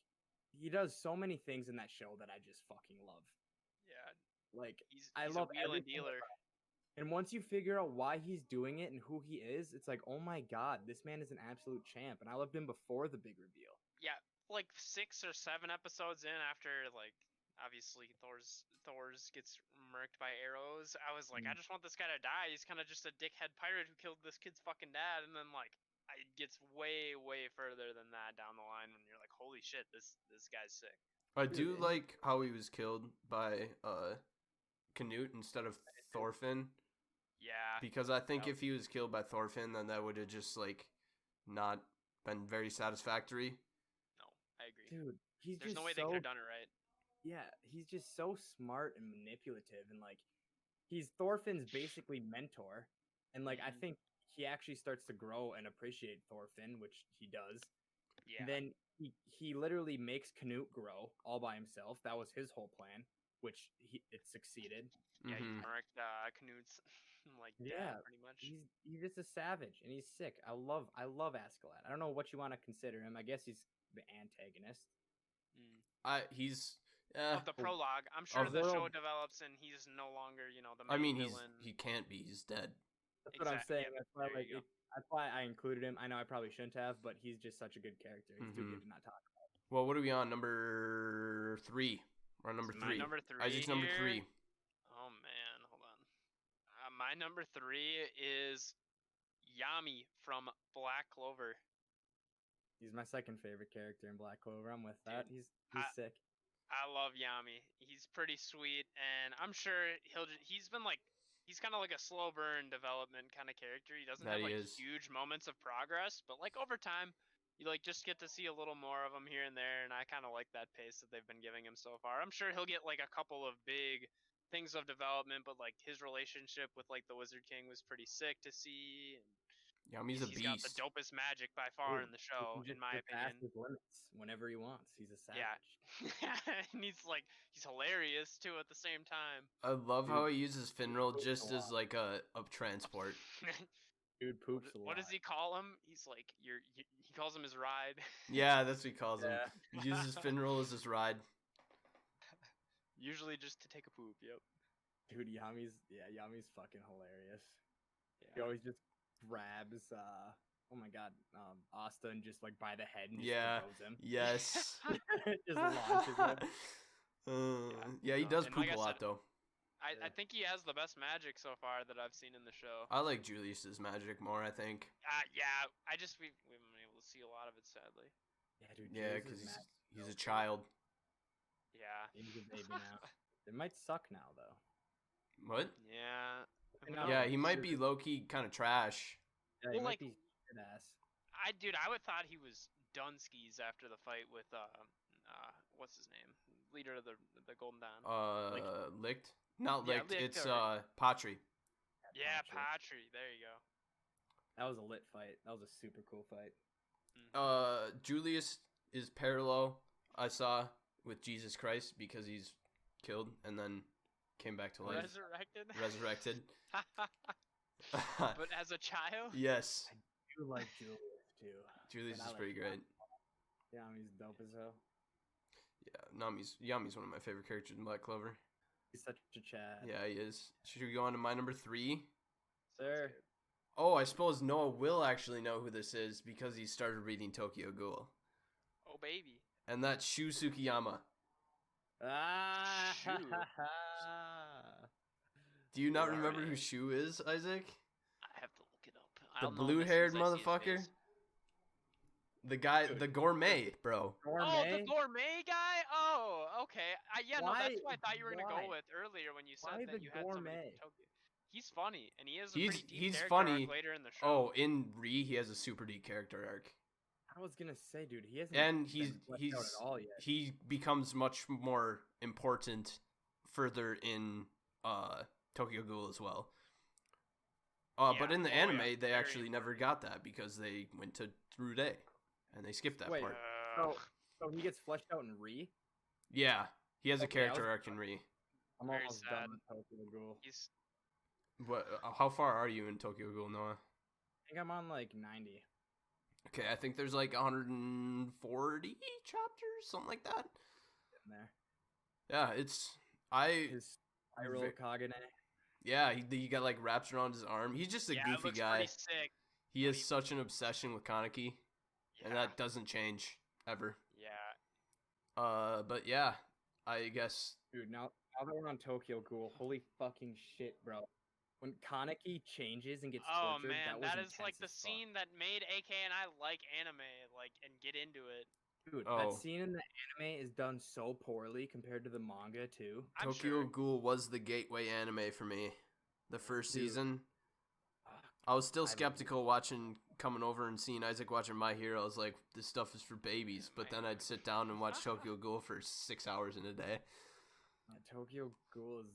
B: he does so many things in that show that I just fucking love.
C: Yeah.
B: Like,
C: He's
B: I
C: a
B: love
C: wheeling
B: everything
C: dealer.
B: and once you figure out why he's doing it and who he is, it's like, oh my god, this man is an absolute champ. And I loved him before the big reveal.
C: Yeah, like 6 or 7 episodes in after like obviously Thor's gets murked by arrows. I was like, I just want this guy to die. He's kind of just a dickhead pirate who killed this kid's fucking dad, and then like it gets way further than that down the line when you're like, holy shit, this guy's sick.
A: I do like how he was killed by Canute instead of Thorfinn.
C: Yeah.
A: Because I think
C: Yep.
A: if he was killed by Thorfinn, then that would have just like not been very satisfactory.
C: No, I agree.
B: Dude, he's
C: There's
B: just
C: no way they
B: so
C: could have done it right.
B: yeah, he's just so smart and manipulative, and like he's Thorfinn's basically mentor, and like I
C: Mhm.
B: think he actually starts to grow and appreciate Thorfinn, which he does.
C: Yeah.
B: Then he literally makes Canute grow all by himself. That was his whole plan, which it succeeded.
C: Yeah, he
A: Mhm.
C: marked Canute's like
B: Yeah,
C: dad pretty much.
B: he's just a savage and he's sick. I love Askeladd. I don't know what you want to consider him. I guess he's the antagonist.
A: He's
C: Of the prologue, I'm sure
A: Of
C: the show
B: world-
C: develops and he's no longer, the
A: I
C: main
A: mean,
C: villain.
A: he can't be. He's dead.
B: That's what I'm saying.
C: Yep,
B: That's why
C: there you go.
B: that's why I included him. I know I probably shouldn't have, but he's just such a good character. He's too
A: Mhm.
B: good to not talk about.
A: Well, what are we on? Number 3. We're on number
C: So
A: 3.
C: my number 3
A: Isaac's number
C: here-
A: 3.
C: Oh man, hold on. My number 3 is Yami from Black Clover.
B: He's my second favorite character in Black Clover. I'm with that.
C: Dude,
B: He's sick.
C: I love Yami. He's pretty sweet, and I'm sure he's been like he's kind of like a slow burn development kind of character. He doesn't
A: That
C: have
A: he
C: like
A: is.
C: huge moments of progress, but like over time, you like just get to see a little more of him here and there, and I kind of like that pace that they've been giving him so far. I'm sure he'll get like a couple of big things of development, but like his relationship with like the Wizard King was pretty sick to see. And
A: Yami's a
C: he's got the
A: beast.
C: dopest magic by far
B: Dude,
C: in the
B: he
C: show,
B: can
C: in
B: just
C: my
B: surpass
C: opinion.
B: his limits whenever he wants. He's a savage.
C: Yeah. And he's hilarious too at the same time.
A: I love how
B: Dude,
A: he uses Finral
B: poops
A: just
B: a
A: as
B: lot.
A: like a transport.
B: Dude poops a lot.
C: What does he call him? He's like he calls him his ride.
A: Yeah, that's what he calls him.
B: Yeah.
A: He uses Finral as his ride.
C: Usually just to take a poop. Yep.
B: Dude, Yami's fucking hilarious. He
C: Yeah.
B: always just grabs oh my god, Asta and just like by the head and just
A: Yeah.
B: throws him.
A: Yes.
B: Just launches him.
A: Yeah, he does
C: And
A: poop
C: like I
A: a lot
C: said,
A: though.
C: I think he has the best magic so far that I've seen in the show.
A: I like Julius's magic more, I think.
C: Yeah. We haven't been able to see a lot of it, sadly.
B: Yeah, dude.
A: Yeah,
B: Jules is
A: because
B: mad.
A: he's a child.
C: Yeah.
B: He's a baby now. It might suck now though.
A: What?
C: Yeah. Who
B: No.
A: Yeah,
C: knows?
A: he might be low key kind of trash.
B: Yeah, he
C: Well,
B: might
C: like-
B: be shit ass.
C: I would thought he was done skis after the fight with what's his name, leader of the Golden Dawn.
A: Licked? Not
C: Yeah,
A: licked.
C: Licked,
A: It's
C: alright.
A: Patry.
C: Yeah,
B: Patry.
C: Patry. There you go.
B: That was a lit fight. That was a super cool fight.
A: Julius is parallel. I saw with Jesus Christ because he's killed and then came back to life, resurrected.
C: But as a child.
A: Yes,
B: I do like Julius too.
A: Julius
B: but I
A: is
B: like
A: pretty great.
B: Yeah, he's dope as hell.
A: Yeah, Yami's one of my favorite characters in Black Clover.
B: He's such a Chad.
A: Yeah, he is. Should we go on to my number 3?
B: Sir.
A: Oh, I suppose Noah will actually know who this is because he started reading Tokyo Ghoul.
C: Oh baby.
A: And that's Shu Tsukiyama.
B: Ah.
C: Shu.
A: Do you not
C: Alright.
A: remember who Shu is, Isaac?
C: I have to look it up.
A: The
C: I'll know him as
A: blue-haired
C: soon as I see his
A: motherfucker?
C: face.
A: The guy,
B: Dude.
A: the gourmet, bro.
C: Oh, the gourmet guy. Oh, okay. No, that's who I thought you were gonna
B: Why?
C: go with earlier when you said
B: Why
C: that
B: the
C: you had somebody
B: gourmet?
C: from Tokyo. He's funny, and he has a
A: He's-
C: pretty deep
A: he's
C: character
A: funny.
C: arc later in the show.
A: Oh, in Re, he has a super deep character arc.
B: I was gonna say, dude, he hasn't
A: And
B: been fleshed out at all yet.
A: he becomes much more important further in Tokyo Ghoul as well. But
C: Yeah.
A: in the
C: Oh, yeah.
A: anime, they
C: Very
A: actually never got that because they went to Through Day, and they skipped that
B: Wait.
A: part.
B: So he gets fleshed out in Re.
A: Yeah, he has a
B: Okay, I
A: character
B: was-
A: arc in Re.
B: I'm
C: Very
B: almost
C: sad.
B: done with Tokyo Ghoul.
C: he's
A: What? How far are you in Tokyo Ghoul, Noah?
B: I think I'm on like 90.
A: Okay, I think there's like 140 chapters, something like that.
B: In there.
A: Yeah,
B: His spiral
A: Ve-
B: Kagane.
A: yeah, he got like wraps around his arm. He's just a
C: it
A: goofy
C: looks
A: guy.
C: pretty sick.
A: He has such an obsession with Kaneki, and
C: Yeah.
A: that doesn't change ever.
C: Yeah.
A: But yeah, I guess
B: Dude, now that we're on Tokyo Ghoul, holy fucking shit, bro. When Kaneki changes and gets
C: Oh
B: tortured,
C: man,
B: that
C: that
B: was
C: is like the
B: intense as fuck.
C: scene that made AK and I like anime, like, and get into it.
B: Dude,
A: Oh.
B: that scene in the anime is done so poorly compared to the manga too.
C: I'm
A: Tokyo
C: sure.
A: Ghoul was the gateway anime for me. the first
B: Dude.
A: season. I was still
B: I
A: skeptical coming over and seeing Isaac watching My Hero. I was like, this stuff is for babies. But then I'd sit down and watch Tokyo Ghoul for 6 hours in a day.
B: Tokyo Ghoul's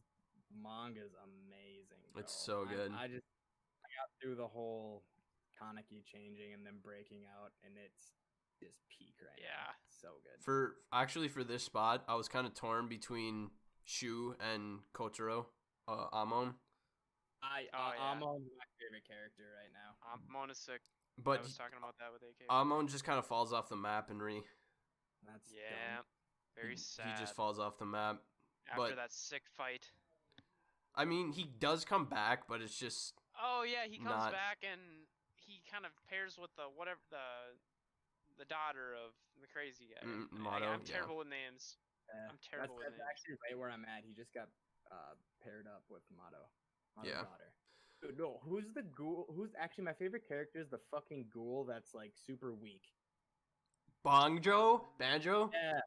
B: manga is amazing. Bro.
A: It's so good.
B: I got through the whole Kaneki changing and then breaking out, and it's just peak right now. So good.
A: For this spot, I was kind of torn between Shu and Kotaro, Amon.
B: Amon's my favorite character right now.
C: Amon is sick.
A: But
C: I was talking about that with AK.
A: Amon just kind of falls off the map in Re.
B: That's
C: Yeah,
B: dumb.
C: very sad.
A: He just falls off the map.
C: after
A: but-
C: that sick fight.
A: I mean, he does come back, but it's just
C: Oh yeah, he comes
A: Not-
C: back and he kind of pairs with the the daughter of the crazy guy.
A: Mato,
C: I'm
A: yeah.
C: terrible with names.
B: Yeah,
C: I'm terrible with
B: that's
C: names.
B: actually right where I'm at. He just got paired up with Mato. Mato's
A: Yeah.
B: daughter. Dude, no, who's the ghoul? Who's actually my favorite character is the fucking ghoul that's like super weak.
A: Banjo.
B: Yeah.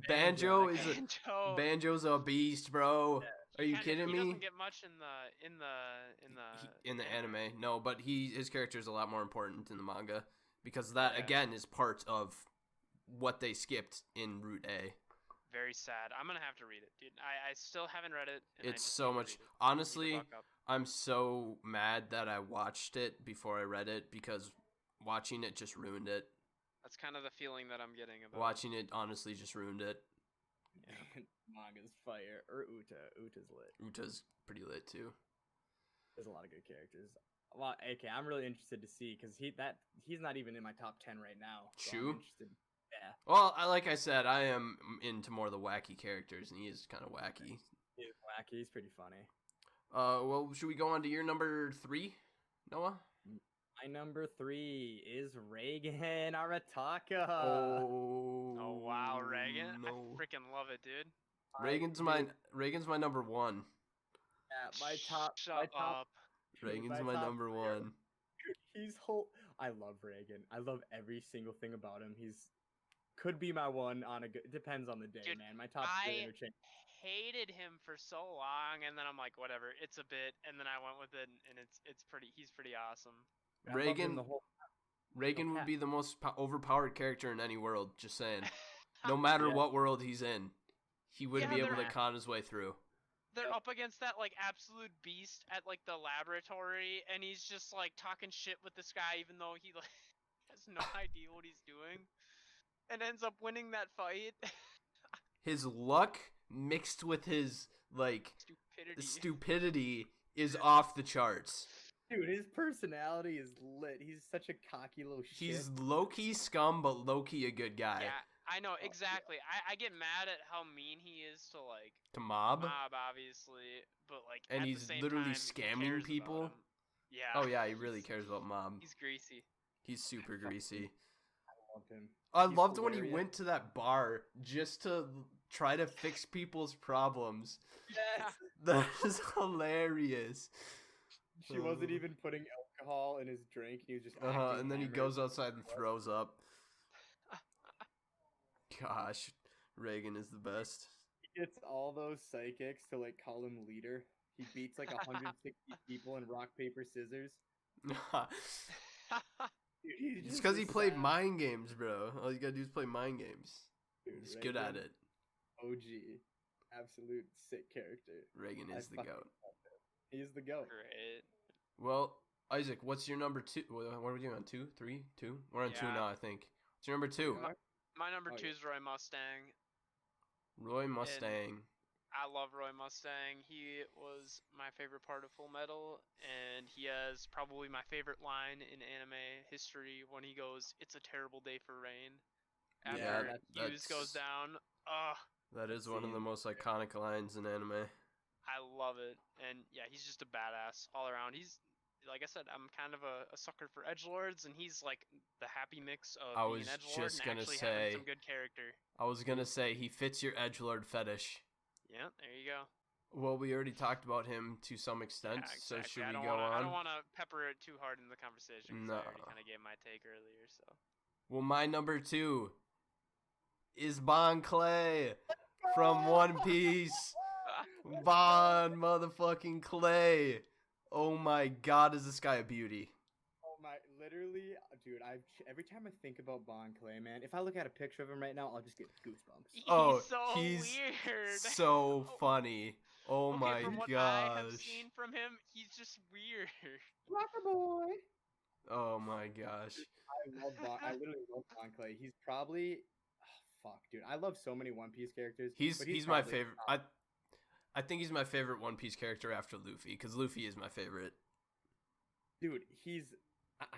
A: Banjo is
C: Banjo.
A: Banjo's a beast, bro. Are you kidding
C: He
A: me?
C: doesn't get much in the
A: Anime, no, but his character is a lot more important in the manga because that
C: Yeah.
A: again is part of what they skipped in Route A.
C: Very sad. I'm gonna have to read it, dude. I still haven't read it. And I
A: It's
C: just
A: so
C: need to
A: much.
C: read it. Need to
A: Honestly,
C: buck up.
A: I'm so mad that I watched it before I read it because watching it just ruined it.
C: That's kind of the feeling that I'm getting about.
A: Watching it honestly just ruined it.
C: Yeah.
B: Manga's fire or Uta's lit.
A: Uta's pretty lit too.
B: There's a lot of good characters. Well, AK, I'm really interested to see because he's not even in my top 10 right now. So I'm
A: Shu?
B: interested. Yeah,
A: Well, like I said, I am into more of the wacky characters, and he is kind of wacky.
B: he's wacky. He's pretty funny.
A: Well, should we go on to your number 3, Noah?
B: My number 3 is Reagan Arataka.
C: Oh wow, Reagan!
A: No.
C: I freaking love it, dude.
A: Reagan's my number 1.
B: Yeah, my top.
C: Shut
B: my top,
C: up.
A: Reagan's
B: my
A: my
B: top
A: number
B: three
A: 1.
B: He's whole. I love Reagan. I love every single thing about him. He's could be my one on a good. Depends on the day,
C: Dude,
B: man. My top three
C: I
B: interchange.
C: hated him for so long, and then I'm like, whatever, it's a bit, and then I went with it, and it's pretty. He's pretty awesome.
B: I loved him
A: Reagan-
B: the whole.
A: Reagan would
B: Yeah.
A: be the most overpowered character in any world, just saying. No matter
B: Yeah.
A: what world he's in, he would
C: Yeah,
A: be able to
C: they're-
A: con his way through.
C: They're
B: Yep.
C: up against that like absolute beast at like the laboratory, and he's just like talking shit with this guy, even though he like has no idea what he's doing, and ends up winning that fight.
A: His luck mixed with his, like,
C: Stupidity.
A: stupidity is off the charts.
B: Dude, his personality is lit. He's such a cocky little shit.
A: He's low-key scum, but low-key a good guy.
C: Yeah, I know exactly. I get mad at how mean he is to like
A: To mob?
C: mob, obviously, but like
A: And
C: at
A: he's
C: the same
A: literally
C: time, he
A: scamming
C: cares about
A: people?
C: him. Yeah.
A: Oh yeah, he really cares about mob.
C: He's greasy.
A: He's super greasy.
B: I love him.
A: I
B: He's
A: loved when he
B: hilarious.
A: went to that bar just to try to fix people's problems.
B: Yes.
A: That is hilarious.
B: She wasn't even putting alcohol in his drink. He was just.
A: Uh-huh,
B: acting
A: and then he
B: hammered.
A: goes outside and throws up. Gosh, Reagan is the best.
B: He gets all those psychics to like call him leader. He beats like 160 people in rock paper scissors. Dude, he's
A: It's because he
B: a
A: played
B: sad
A: mind games, bro. All you gotta do is play mind games.
B: dude.
A: He's good at
B: Reagan,
A: it.
B: OG, absolute sick character.
A: Reagan
B: I
A: is the
B: fucking
A: goat.
B: love him. He is the goat.
C: Great.
A: Well, Isaac, what's your number 2? What are we doing on 2, 3, 2? We're on 2
C: Yeah.
A: now, I think. What's your number 2?
C: My number
B: Oh,
C: two
B: yeah.
C: is Roy Mustang.
A: Roy Mustang.
C: I love Roy Mustang. He was my favorite part of Full Metal, and he has probably my favorite line in anime history when he goes, "It's a terrible day for rain." After
A: Yeah,
C: Hughes goes down. Ugh,
A: That is one of the
B: Scene.
A: most iconic lines in anime.
C: I love it. And yeah, he's just a badass all around. He's, like I said, I'm kind of a sucker for edgelords, and he's like the happy mix of
A: I
C: being
A: was
C: an edgelord
A: just
C: and
A: gonna
C: actually
A: say-
C: having some good character.
A: I was gonna say he fits your edgelord fetish.
C: Yeah, there you go.
A: Well, we already talked about him to some extent,
C: Yeah,
A: so
C: exactly.
A: should
C: I
A: we
C: don't
A: go
C: wanna, I don't
A: on?
C: want to pepper it too hard in the conversation because I already
A: No.
C: kind of gave my take earlier. So
A: Well, my number 2 is Bon Clay from One Piece. Bon motherfucking Clay. Oh my God, is this guy a beauty?
B: Oh my, literally, dude. Every time I think about Bon Clay, man, if I look at a picture of him right now, I'll just get goosebumps.
C: He's
A: Oh,
C: so
A: he's
C: weird.
A: so
C: Oh,
A: funny. Oh
C: okay,
A: my
C: from what I have
A: gosh.
C: seen from him, he's just weird.
B: Rocker boy.
A: Oh my gosh.
B: I literally love Bon Clay. He's probably, fuck, dude. I love so many One Piece characters, but he's
A: He's my
B: probably
A: favorite. I think he's my favorite One Piece character after Luffy, because Luffy is my favorite.
B: dude.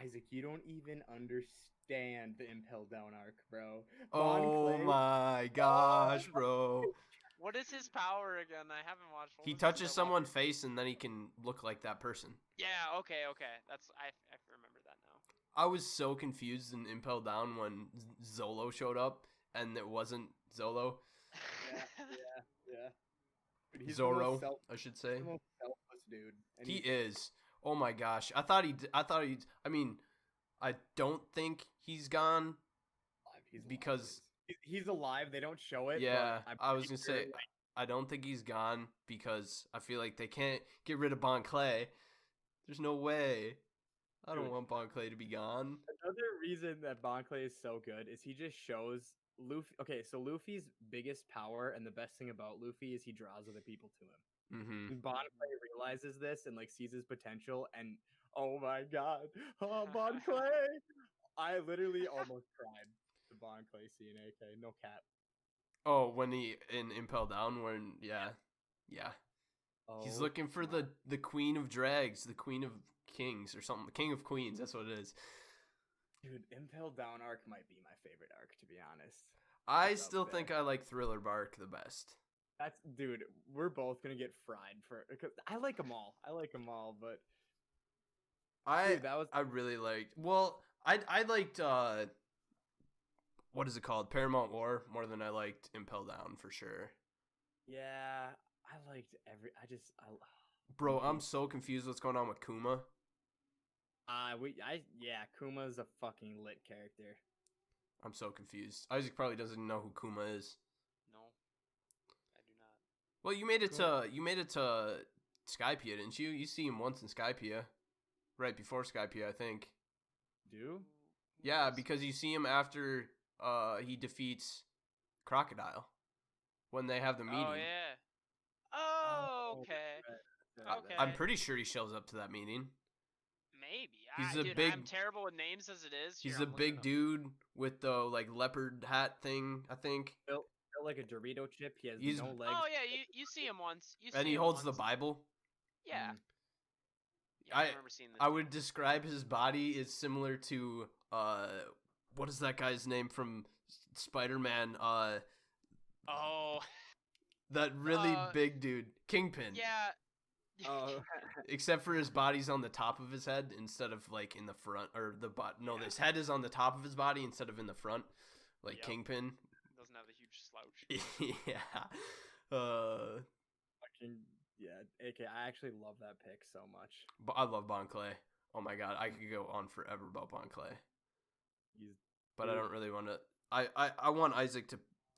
B: Isaac. You don't even understand the Impel Down arc, bro. Bon
A: Oh
B: Clay.
A: my gosh, bro.
C: What is his power again? I haven't watched. What
A: He
C: was his
A: touches
C: power?
A: someone's face and then he can look like that person.
C: Yeah. Okay. That's I remember that now.
A: I was so confused in Impel Down when Zolo showed up and it wasn't Zolo.
B: Yeah. Dude, he's
A: Zoro, I should say.
B: he's the most selfless dude. And
A: He
B: he's-
A: is. Oh my gosh. I mean, I don't think he's gone
B: alive. He's alive,
A: because
B: dude. He's alive. They don't show it.
A: yeah,
B: but I'm
A: I was
B: pretty
A: going to
B: sure,
A: say I don't think he's gone because I feel like they can't get rid of Bon Clay. There's no way. I don't
B: Dude.
A: want Bon Clay to be gone.
B: another reason that Bon Clay is so good is he just shows Luffy. Okay, so Luffy's biggest power and the best thing about Luffy is he draws other people to him.
A: Mm-hmm.
B: And Bon Clay realizes this and like sees his potential, and oh my god, oh Bon Clay! I literally almost cried the Bon Clay scene. AK, no cap.
A: Oh, when he in Impel Down, when yeah. He's
B: Oh,
A: looking for the Queen of Drags, the Queen of Kings or something. The King of Queens, that's what it is.
B: dude, Impel Down arc might be my favorite arc, to be honest.
A: I
B: It's up
A: still
B: there.
A: think I like Thriller Bark the best.
B: That's dude. We're both gonna get fried for because I like them all. But dude, that was
A: I really liked. Well, I liked what is it called? Paramount War more than I liked Impel Down for sure.
B: yeah. I liked
A: Bro, I'm so confused what's going on with Kuma.
B: Kuma's a fucking lit character.
A: I'm so confused. Isaac probably doesn't know who Kuma is.
C: No, I do not.
A: Well, you made it to Skypiea, didn't you? You see him once in Skypiea, right before Skypiea, I think.
B: Do
A: Yeah, because you see him after he defeats Crocodile when they have the meeting.
C: Oh yeah. Oh, okay. Okay.
A: I'm pretty sure he shows up to that meeting.
C: Maybe.
A: He's
C: Dude,
A: a big.
C: I'm terrible with names as it is.
A: He's
C: Here,
A: a
C: I'm looking
A: big
C: up.
A: dude with the like leopard hat thing, I think,
B: built like a Dorito chip. He has
A: He's-
B: no legs.
C: Oh yeah, you see him once. You see
A: and he
C: him
A: holds the
C: once.
A: Bible.
C: Yeah.
B: Mm.
C: Yeah, I remember seeing this.
A: I would describe his body as similar to what is that guy's name from Spider-Man?
C: Oh.
A: That really
C: Uh,
A: big dude, Kingpin.
C: Yeah.
B: Oh,
A: Except for his body's on the top of his head instead of like in the front, or the butt. No, his head is on the top of his body instead of in the front, like
C: Yep.
A: Kingpin.
C: Doesn't have the huge slouch.
A: Yeah.
B: fucking yeah. AK, I actually love that pick so much.
A: But I love Bon Clay. Oh my god, I could go on forever about Bon Clay.
B: He's
A: But I don't really want to. I want Isaac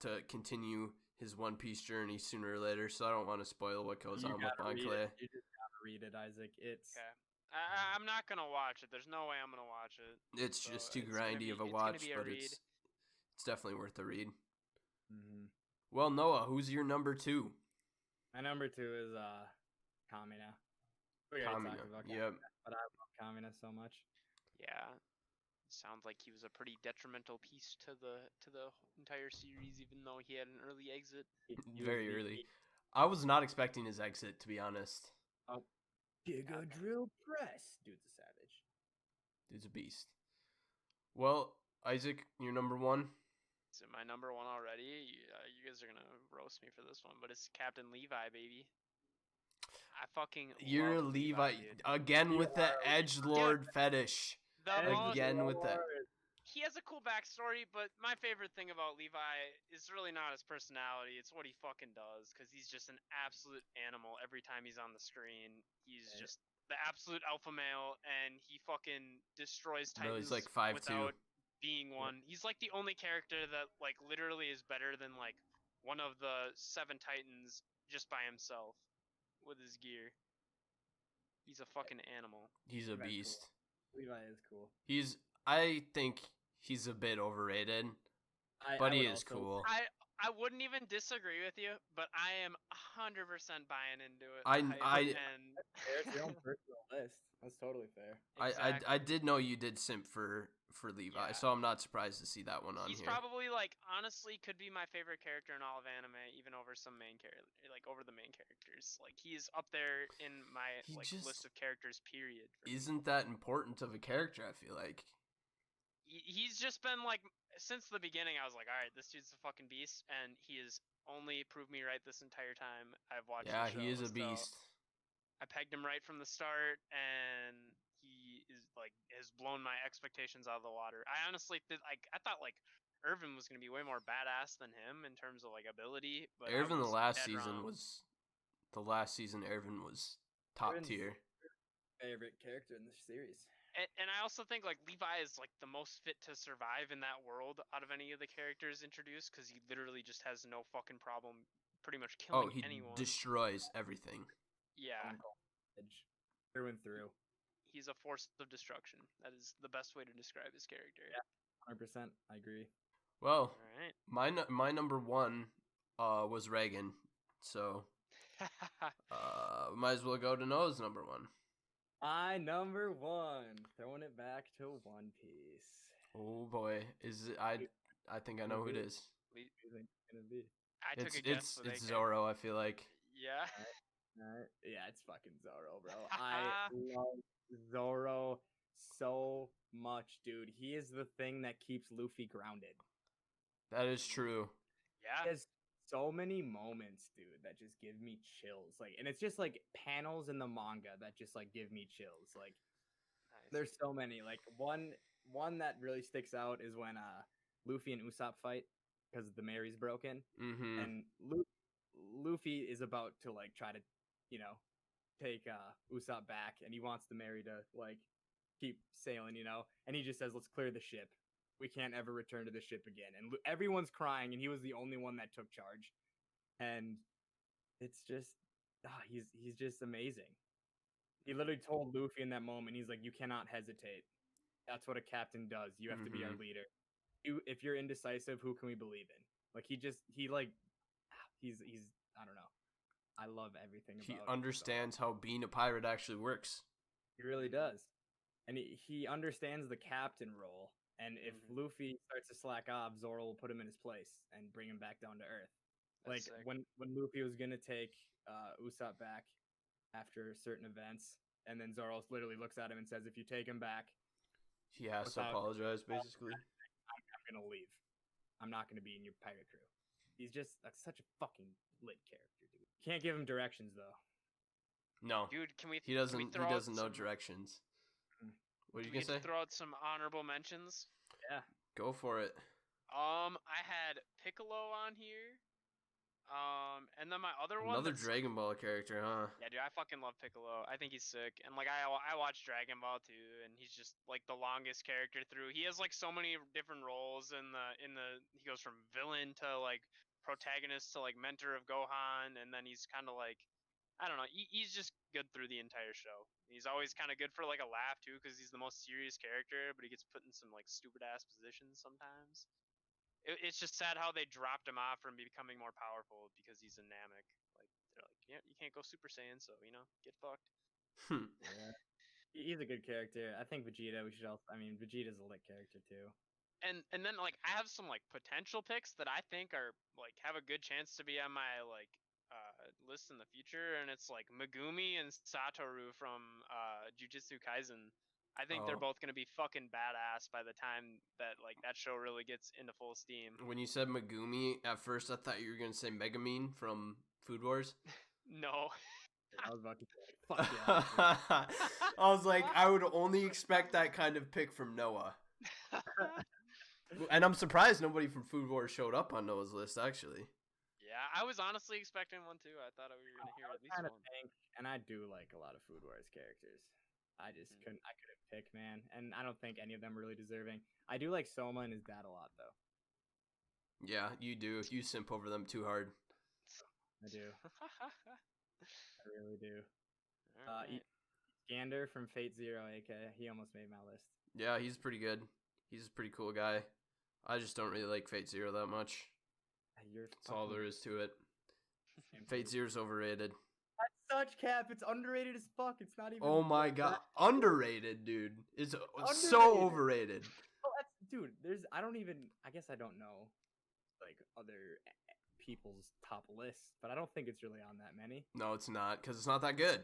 A: to continue his One Piece journey sooner or later, so I don't want to spoil what goes
B: you
A: on with
B: gotta
A: Bon
B: read
A: Clay.
B: it. You just gotta read it, Isaac. It's
C: Okay. I'm not gonna watch it. There's no way I'm gonna watch it.
A: It's
C: So
A: just too
C: it's gonna
A: grindy
C: be-
A: of a
C: it's gonna
A: watch,
C: be a
A: but
C: read.
A: it's definitely worth the read.
B: mhm.
A: Well, Noah, who's your number 2?
B: My number 2 is Kamina. We already
A: Kamina,
B: talked about
A: yep.
B: Kamina, but I love Kamina so much.
C: Yeah. Sounds like he was a pretty detrimental piece to the entire series, even though he had an early exit.
B: He
A: Very
B: was the-
A: early. I was not expecting his exit, to be honest.
B: Giga Drill Press. Dude's a savage.
A: Dude's a beast. Well, Isaac, your number 1?
C: Is it my number 1 already? You guys are gonna roast me for this one, but it's Captain Levi, baby. I fucking
A: You're
C: love
A: Levi
C: dude.
A: again with the
B: are-
A: edge lord fetish.
C: The most,
A: Again with that.
C: he has a cool backstory, but my favorite thing about Levi is really not his personality. It's what he fucking does, because he's just an absolute animal every time he's on the screen. He's
B: Yeah.
C: just the absolute alpha male, and he fucking destroys
A: No,
C: Titans
A: he's like 5'2".
C: without being one. He's like the only character that like literally is better than like one of the 7 Titans just by himself with his gear. He's a fucking animal.
A: He's a
B: Levi's
A: beast.
B: Cool. Levi is cool.
A: I think he's a bit overrated, but he is cool.
C: I wouldn't even disagree with you, but I am 100% buying into it.
B: It's your own personal list. That's totally fair.
C: Exactly.
A: I did know you did simp for Levi, so I'm not surprised to see that one on
C: He's
A: here.
C: probably honestly could be my favorite character in all of anime, even over some main character, over the main characters. He's up there in my list of characters. Period.
A: Isn't that important of a character? I feel like
C: he's just been since the beginning. I was like, all right, this dude's a fucking beast, and he has only proved me right this entire time I've watched.
A: Yeah,
C: the show,
A: he is a beast.
C: I pegged him right from the start, and he is has blown my expectations out of the water. I honestly did I thought Irvin was gonna be way more badass than him in terms of ability. But
A: Irvin the last season
C: wrong.
A: was Irvin was top tier.
B: Favorite character in the series.
C: And I also think Levi is the most fit to survive in that world out of any of the characters introduced, because he literally just has no fucking problem pretty much killing anyone.
A: Destroys everything.
C: Yeah.
B: Through and through.
C: He's a force of destruction. That is the best way to describe his character.
B: Yeah, 100%. I agree.
A: Well,
C: all right.
A: My number one was Reagan, so might as well go to Noah's number one.
B: My number one, throwing it back to One Piece.
A: Oh boy, is it? I think I know who it is.
B: Who do you think it's gonna be?
C: I took a guess.
A: It's Zoro. I feel like.
C: Yeah.
B: Yeah, it's fucking Zoro, bro. I love Zoro so much, dude. He is the thing that keeps Luffy grounded.
A: That is true.
C: Yeah.
B: He has so many moments, dude, that just give me chills. And it's just panels in the manga that just give me chills.
C: Nice.
B: There's so many. One that really sticks out is when Luffy and Usopp fight because the Mary's broken, and Luffy is about to try to, take Usopp back, and he wants the Mary to keep sailing, and he just says, "Let's clear the ship. We can't ever return to the ship again." And everyone's crying, and he was the only one that took charge. And it's just, he's just amazing. He literally told Luffy in that moment, he's like, "You cannot hesitate. That's what a captain does. You have to be our leader. If you're indecisive, who can we believe in?" He's I don't know. I love everything about him.
A: He understands how being a pirate actually works.
B: He really does. And he understands the captain role. And if Luffy starts to slack off, Zoro will put him in his place and bring him back down to earth. When Luffy was going to take Usopp back after certain events, and then Zoro literally looks at him and says, "If you take him back,
A: he has to apologize, basically.
B: I'm going to leave. I'm not going to be in your pirate crew." That's such a fucking lit character, dude. Can't give him directions, though.
A: No.
C: Dude,
A: he doesn't know directions. What are you going to say?
C: Throw out some honorable mentions?
B: Yeah.
A: Go for it.
C: I had Piccolo on here. And then my other one.
A: Another Dragon Ball character, huh?
C: Yeah, dude, I fucking love Piccolo. I think he's sick. And I watched Dragon Ball too, and he's just the longest character through. He has so many different roles in the he goes from villain to protagonist to mentor of Gohan, and then he's kind of I don't know, he's just good through the entire show. He's always kind of good for a laugh too, because he's the most serious character, but he gets put in some stupid ass positions sometimes. It's just sad how they dropped him off from becoming more powerful because he's a Namek. They're yeah, you can't go Super Saiyan, so get fucked.
B: Yeah. He's a good character. I think Vegeta. Vegeta's a lit character too.
C: And then I have some potential picks that I think are have a good chance to be on my list in the future, and it's Megumi and Satoru from Jujutsu Kaisen. I think they're both going to be fucking badass by the time that that show really gets into full steam.
A: When you said Megumi, at first I thought you were going to say Megamine from Food Wars.
C: No.
B: I was about to say, fuck yeah.
A: I was like, I would only expect that kind of pick from Noah. And I'm surprised nobody from Food Wars showed up on Noah's list, actually.
C: Yeah, I was honestly expecting one too. I thought we were going to hear at least one.
B: And I do like a lot of Food Wars characters. I just couldn't pick, man. And I don't think any of them are really deserving. I do like Soma and his dad a lot, though.
A: Yeah, you do. You simp over them too hard.
B: I do. I really do.
C: Right.
B: Gander from Fate Zero, aka he almost made my list.
A: Yeah, he's pretty good. He's a pretty cool guy. I just don't really like Fate Zero that much. That's all there is to it. Fate Zero's overrated.
B: That's such cap. It's underrated as fuck. It's not even.
A: Oh my god, underrated, dude. It's so
B: Underrated.
A: overrated.
B: Oh, dude. I guess I don't know, like other people's top lists, but I don't think it's really on that many.
A: No, it's not, because it's not that good.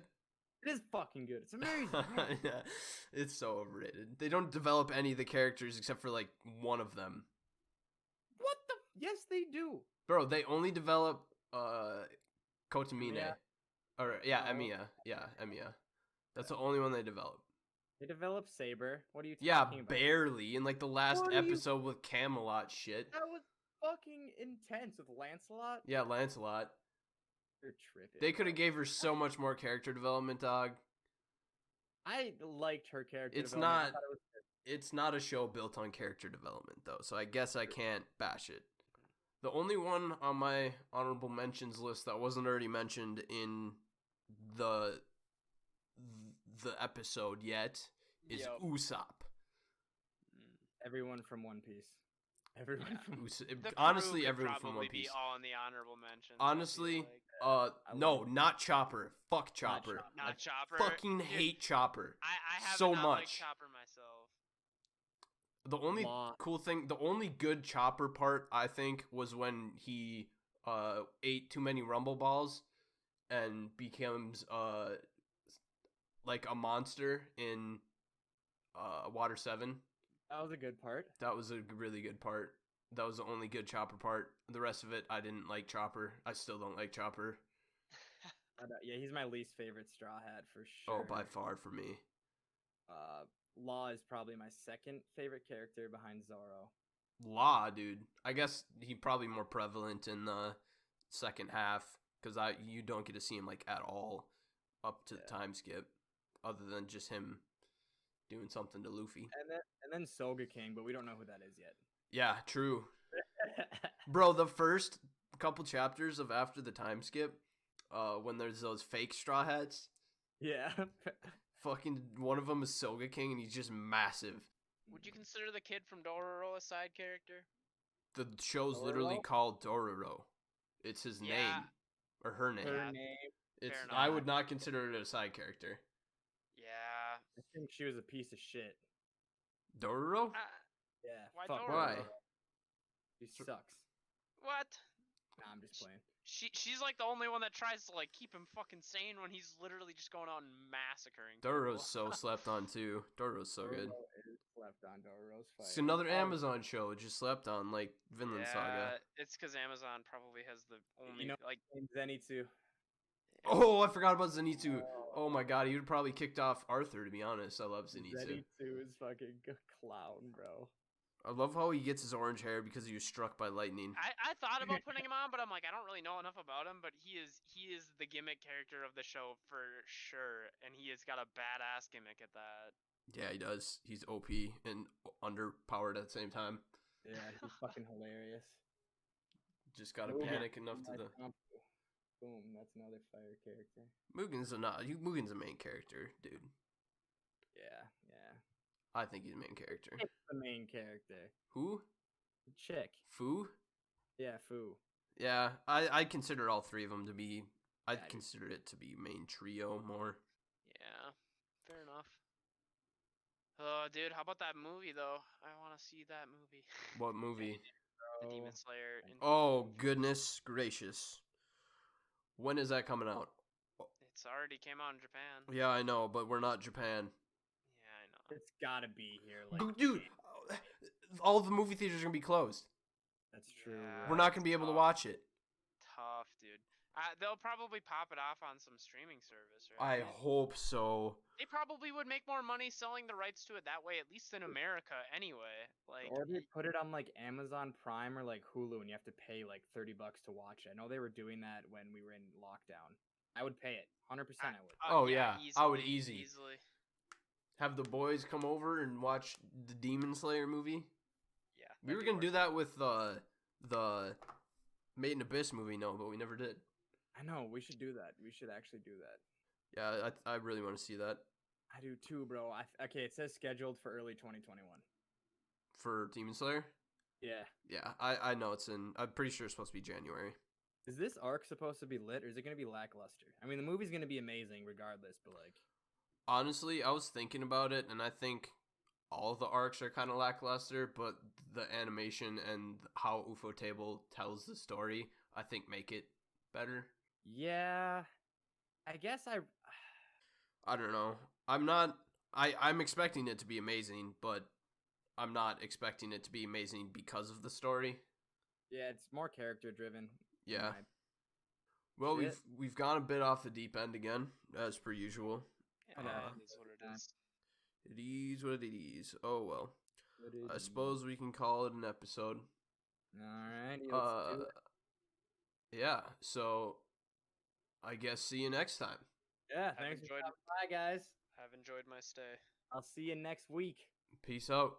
B: It is fucking good. It's amazing.
A: Yeah, it's so overrated. They don't develop any of the characters except for like one of them.
B: What the? Yes, they do.
A: Bro, they only develop Kotamine.
B: Emiya?
A: Or yeah,
B: No.
A: Emiya. Yeah, Emiya. That's the only one they develop.
B: They developed Saber. What are you
A: Yeah,
B: talking about?
A: barely. In like the last
B: What are you-
A: episode with Camelot shit.
B: That was fucking intense with Lancelot.
A: Yeah, Lancelot.
B: You're tripping.
A: They could have
B: bro.
A: gave her so much more character development, dog.
B: I liked her character.
A: It's
B: development. I
A: not-
B: thought it was good.
A: It's not a show built on character development, though, so I guess I can't bash it. The only one on my honorable mentions list that wasn't already mentioned in the episode yet is
C: Yo.
A: Usopp.
B: Everyone from One Piece. Everyone
C: Yeah.
B: from.
C: The
A: Honestly,
C: crew could
A: everyone from
C: probably
A: One Piece.
C: be all in the honorable mentions. I feel
A: Honestly,
C: like.
A: no,
B: like-
A: not Chopper. Fuck Chopper.
B: Chopper.
C: Not
A: I
C: Chopper.
A: fucking
C: Dude,
A: hate Chopper.
C: I have
A: so
C: not liked
A: much.
C: Chopper myself.
A: The only
B: Law.
A: cool thing, the only good Chopper part, I think, was when he ate too many Rumble Balls and becomes like a monster in Water 7.
B: That was a good part.
A: That was a really good part. That was the only good Chopper part. The rest of it, I didn't like Chopper. I still don't like Chopper.
B: Yeah, he's my least favorite Straw Hat for sure.
A: Oh, by far for me.
B: Law is probably my second favorite character behind Zoro.
A: Law, dude. I guess he probably more prevalent in the second half because you don't get to see him like at all up to the time skip, other than just him doing something to Luffy.
B: And then Soga King, but we don't know who that is yet.
A: Yeah, true, bro. The first couple chapters of after the time skip, when there's those fake Straw Hats,
B: Yeah.
A: fucking one of them is Soga King and he's just massive.
C: Would you consider the kid from Dororo a side character?
A: The show's literally
B: Dororo?
A: called Dororo. It's his
C: Yeah.
A: name or her name.
B: Her
C: Yeah.
B: name.
A: It's
C: Fair
A: I
C: enough.
A: would not consider it a side character.
C: Yeah.
B: I think she was a piece of shit.
A: Dororo?
B: Yeah.
C: Why
B: fuck
C: Dororo?
B: her.
A: Why?
B: She sucks.
C: What?
B: Nah, I'm just playing.
C: She's like the only one that tries to like keep him fucking sane when he's literally just going out and massacring.
A: Dororo's
C: people.
A: so slept on too. Dororo's so good.
B: Dororo is slept on Dororo's fight.
A: It's another
B: Oh,
A: Amazon show it just slept on, like Vinland Saga.
C: It's because Amazon probably has the only
B: know-
C: like.
B: and Zenitsu.
A: Oh, I forgot about Zenitsu. Oh my god, he would probably kicked off Arthur, to be honest. I love Zenitsu.
B: Zenitsu is fucking a clown, bro.
A: I love how he gets his orange hair because he was struck by lightning.
C: I thought about putting him on, but I'm like, I don't really know enough about him. But he is the gimmick character of the show for sure, and he has got a badass gimmick at that.
A: Yeah, he does. He's OP and underpowered at the same time.
B: Yeah, he's fucking hilarious.
A: Just gotta
B: Mugen,
A: panic enough to
B: my
A: the.
B: combo. Boom, that's another fire character.
A: Mugen's a main character, dude.
B: Yeah.
A: I think he's a main character.
B: It's the main character.
A: Who?
B: Chick.
A: Fu?
B: Yeah, Fu.
A: Yeah, I consider all three of them to be. I'd
B: Yeah, dude.
A: consider it to be main trio more.
C: Yeah, fair enough. Oh, dude, how about that movie though? I want to see that movie.
A: What movie?
C: The
B: Oh,
C: Demon Slayer.
A: Oh goodness gracious! When is that coming out?
C: It's already came out in Japan.
A: Yeah, I know, but we're not Japan.
C: Yeah, I know.
B: it's gotta be here. Like,
A: Dude, all the movie theaters are gonna be closed.
B: that's true.
C: Yeah.
A: We're not gonna be able to
C: tough.
A: watch it.
C: Tough, dude. They'll probably pop it off on some streaming service,
A: I
C: right?
A: hope so.
C: They probably would make more money selling the rights to it that way, at least in America, anyway. Like,
B: Or they put it on like Amazon Prime or like Hulu, and you have to pay like $30 to watch it. I know they were doing that when we were in lockdown. I would pay it, 100%. I would.
A: Oh, yeah, I would
C: easily.
A: Have the boys come over and watch the Demon Slayer movie.
C: Yeah.
A: We were gonna do that with the Made in Abyss movie, no, but we never did.
B: I know we should do that. We should actually do that.
A: Yeah, I really want to see that.
B: I do too, bro. Okay, it says scheduled for early 2021.
A: For Demon Slayer.
B: Yeah.
A: Yeah, I know it's in. I'm pretty sure it's supposed to be January.
B: Is this arc supposed to be lit, or is it going to be lackluster? I mean, the movie's going to be amazing regardless, but like,
A: Honestly, I was thinking about it, and I think all of the arcs are kind of lackluster, but the animation and how Ufotable tells the story, I think, make it better.
B: yeah, I guess
A: I don't know. I'm not. I'm expecting it to be amazing, but I'm not expecting it to be amazing because of the story.
B: Yeah, it's more character driven.
A: Yeah. Well,
B: Shit.
A: we've gone a bit off the deep end again, as per usual.
C: Yeah, it is what it is.
A: It is what it is. Oh well. I suppose we can call it an episode.
B: Alrighty, let's do it.
A: Yeah. So, I guess see you next time.
B: Yeah, thanks for stopping by, guys.
C: I've enjoyed my stay.
B: I'll see you next week.
A: Peace out.